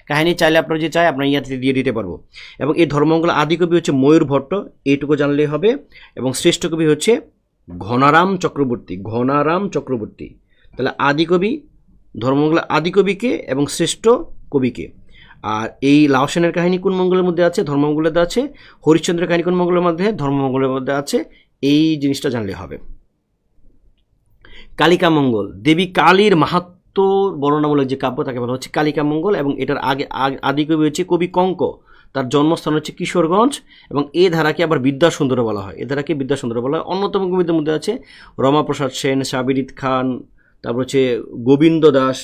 কাহিনী চাইলে আপনারা যে চাই আপনার ইয়াতে দিয়ে দিতে পারবো। এবং এই ধর্মমঙ্গল আদি কবি হচ্ছে ময়ূর ভট্ট, এইটুকু জানলেই হবে। এবং শ্রেষ্ঠ কবি হচ্ছে ঘনারাম চক্রবর্তী। তাহলে আদি কবি ধর্মমঙ্গল আদি কবিকে এবং শ্রেষ্ঠ কবিকে। আর এই লাউ সেনের কাহিনী কোন মঙ্গলের মধ্যে আছে? ধর্মমঙ্গলের মধ্যে আছে। হরিশ্চন্দ্রের কাহিনী কোন মঙ্গলের মধ্যে? ধর্মমঙ্গলের মধ্যে আছে। এই জিনিসটা জানলে হবে। কালিকা মঙ্গল, দেবী কালীর মাহাত্ম বর্ণনামূলক যে কাব্য তাকে বলা হচ্ছে কালিকা মঙ্গল। এবং এটার আদি কবি হচ্ছে কবি কঙ্ক, তার জন্মস্থান হচ্ছে কিশোরগঞ্জ। এবং এই ধারাকে আবার বিদ্যাসুন্দর বলা হয়, অন্যতম কবিদের মধ্যে আছে রমাপ্রসাদ সেন, সাবিরিদ খান, তারপর হচ্ছে গোবিন্দ দাস,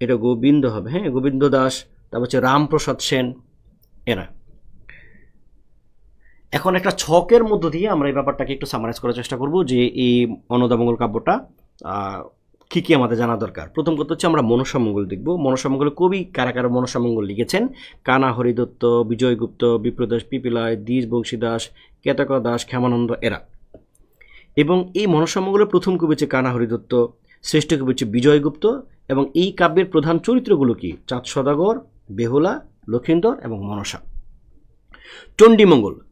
এটা গোবিন্দ হবে, হ্যাঁ গোবিন্দ দাস, তারপর হচ্ছে রামপ্রসাদ সেন, এরা। এখন একটা ছকের মধ্য দিয়ে আমরা এই ব্যাপারটাকে একটু সামারাইজ করার চেষ্টা করব যে এই অন্নদামঙ্গল কাব্যটা কী কী আমাদের জানা দরকার। প্রথম কথা হচ্ছে আমরা মনসামঙ্গল দেখব। মনসামঙ্গলের কবি কারা কারা মনসামঙ্গল লিখেছেন? কানা হরিদত্ত, বিজয়গুপ্ত, বিপ্রদাস পিপিলায়, দ্বিজ বংশীদাস, কেতকা দাস, ক্ষেমানন্দ, এরা। এবং এই মনসামঙ্গলের প্রথম কবি হচ্ছে কানা হরিদত্ত, শ্রেষ্ঠ কবি হচ্ছে বিজয়গুপ্ত। এবং এই কাব্যের প্রধান চরিত্রগুলো কি? চাঁদ সদাগর, বেহুলা, লক্ষিন্দর এবং মনসা।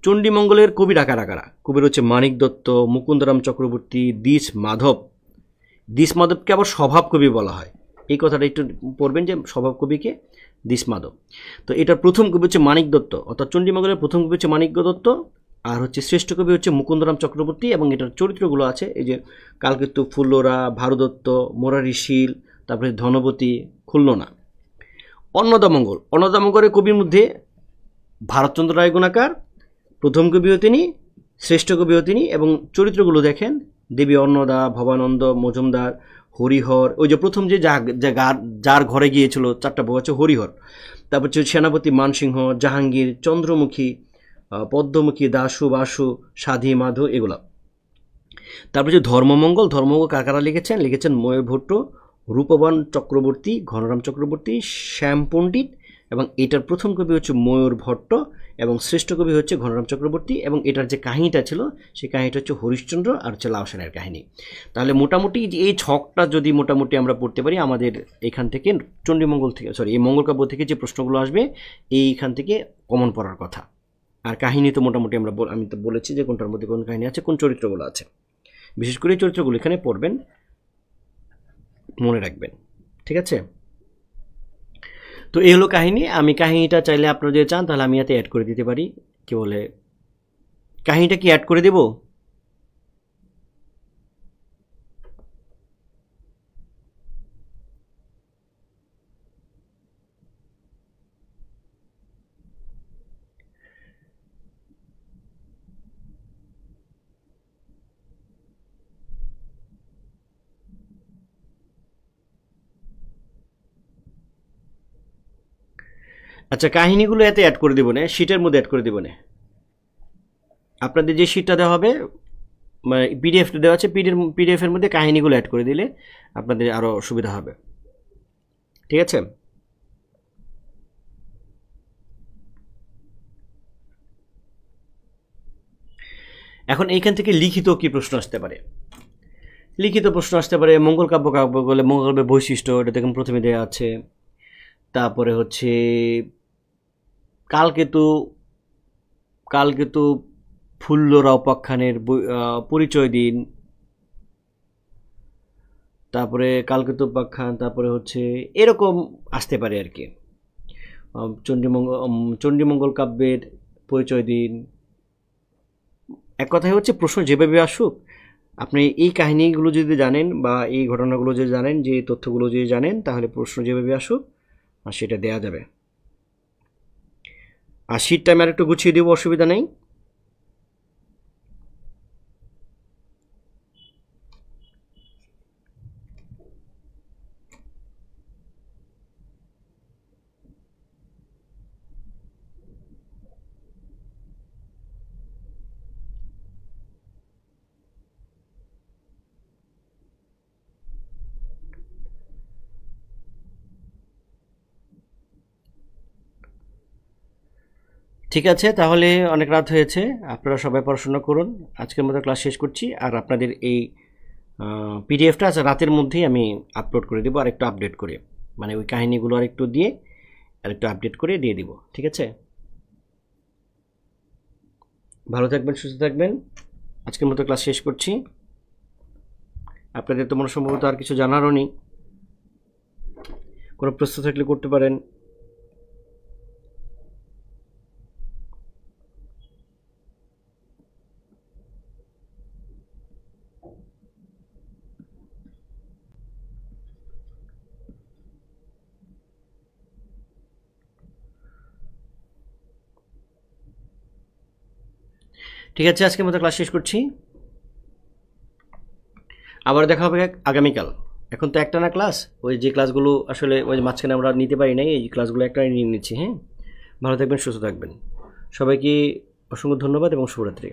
চণ্ডীমঙ্গলের কবিরা কারা কারা? কবির হচ্ছে মানিক দত্ত, মুকুন্দরাম চক্রবর্তী, দ্বিজ মাধবকে আবার স্বভাব কবি বলা হয়। এই কথাটা একটু পড়বেন যে স্বভাব কবিকে দ্বিজ মাধব। তো এটার প্রথম কবি হচ্ছে মানিক দত্ত, অর্থাৎ চণ্ডীমঙ্গলের প্রথম কবি হচ্ছে মানিক দত্ত। আর হচ্ছে শ্রেষ্ঠ কবি হচ্ছে মুকুন্দরাম চক্রবর্তী। এবং এটার চরিত্রগুলো আছে এই যে কালকেতু, ফুল্লরা, ভারদত্ত, মোরারি শীল, তারপরে ধনবতী, খুলনা। অন্নদামঙ্গলের কবির মধ্যে ভারতচন্দ্র রায় গুণাকার, প্রথম কবিও তিনি, শ্রেষ্ঠ কবিও তিনি। এবং চরিত্রগুলো দেখেন, দেবী অন্নদা, ভবানন্দ, মজুমদার, হরিহর। ওই যে প্রথম যে যার ঘরে গিয়েছিল 4টা বউ আছে, হরিহর। তারপর হচ্ছে সেনাপতি মানসিংহ, জাহাঙ্গীর, চন্দ্রমুখী, পদ্মমুখী, দাশু, বাসু, সাধী, মাধু, এগুলা। তারপর যে ধর্মমঙ্গল কারা লিখেছেন ময়ূর ভট্ট, রূপবান চক্রবর্তী, ঘনরাম চক্রবর্তী, শ্যাম পণ্ডিত, এবং এটার প্রথম কবি হচ্ছে ময়ূর ভট্ট এবং শ্রেষ্ঠ কবি হচ্ছে ঘনরাম চক্রবর্তী। এবং এটার যে কাহিনীটা ছিল সেই কাহিনীটা হচ্ছে হরিশ্চন্দ্র আর হচ্ছে লাউ সেনের কাহিনী। তাহলে মোটামুটি এই ছকটা যদি মোটামুটি আমরা পড়তে পারি, আমাদের এখান থেকে চণ্ডীমঙ্গল থেকে এই মঙ্গলকাব্য থেকে যে প্রশ্নগুলো আসবে এইখান থেকে কমন পড়ার কথা। আর কাহিনী তো মোটামুটি আমি তো বলেছি যে কোনটার মধ্যে কোন কাহিনী আছে, কোন চরিত্রগুলো আছে, বিশেষ করে চরিত্রগুলো এখানে পড়বেন, মনে রাখবেন। ঠিক আছে, তো এই হলো কাহিনী। আমি কাহিনীটা চাইলে আপনারা যদি চান তাহলে আমি এতে অ্যাড করে দিতে পারি। কি বলে, কাহিনীটা কি অ্যাড করে দেব? আচ্ছা, কাহিনীগুলো এতে অ্যাড করে দেবো না, শিটের মধ্যে অ্যাড করে দেবো না। আপনাদের যে শিটটা দেওয়া হবে, মানে পিডিএফটা দেওয়া আছে, পিডিএফের মধ্যে কাহিনীগুলো অ্যাড করে দিলে আপনাদের আরও সুবিধা হবে। ঠিক আছে, এখন এইখান থেকে লিখিত কি প্রশ্ন আসতে পারে? লিখিত প্রশ্ন আসতে পারে মঙ্গল কাব্য বলে মঙ্গলকাব্যের বৈশিষ্ট্য, এটা দেখুন প্রথমে দেওয়া আছে। তারপরে হচ্ছে কালকেতু ফুল্লরা উপাখ্যানের পরিচয় দিন। তারপরে কালকেতু উপাখ্যান, তারপরে হচ্ছে এরকম আসতে পারে আর কি। চণ্ডীমঙ্গল কাব্যের পরিচয় দিন। এক কথায় হচ্ছে প্রশ্ন যেভাবে আসুক, আপনি এই কাহিনীগুলো যদি জানেন বা এই ঘটনাগুলো যদি জানেন, যে তথ্যগুলো যদি জানেন, তাহলে প্রশ্ন যেভাবে আসুক আর সেটা দেয়া যাবে। আর শীটটা আমি আর একটু গুছিয়ে দেবো, অসুবিধা নেই। ঠিক আছে, তাহলে অনেক রাত হয়েছে, আপনারা সবাই পড়াশোনা করুন। আজকের মতো ক্লাস শেষ করছি। আর আপনাদের এই পিডিএফটা আজ রাতের মধ্যেই আমি আপলোড করে দেবো, আর একটু আপডেট করে, মানে ওই কাহিনীগুলো আর একটু দিয়ে আর একটু আপডেট করে দিয়ে দিব। ঠিক আছে, ভালো থাকবেন, সুস্থ থাকবেন। আজকের মতো ক্লাস শেষ করছি। আপনাদের তো মনে সম্ভবত আর কিছু জানারও নেই, কোনো প্রশ্ন থাকলে করতে পারেন। ঠিক আছে, আজকের মতো ক্লাস শেষ করছি। আবার দেখা হবে আগামীকাল। এখন তো একটা না ক্লাস, ওই যে ক্লাসগুলো আসলে ওই মাঝখানে আমরা নিতে পারি নাই, এই ক্লাসগুলো একটা নিয়ে নিচ্ছি। হ্যাঁ, ভালো থাকবেন, সুস্থ থাকবেন। সবাইকে অসংখ্য ধন্যবাদ এবং শুভরাত্রি।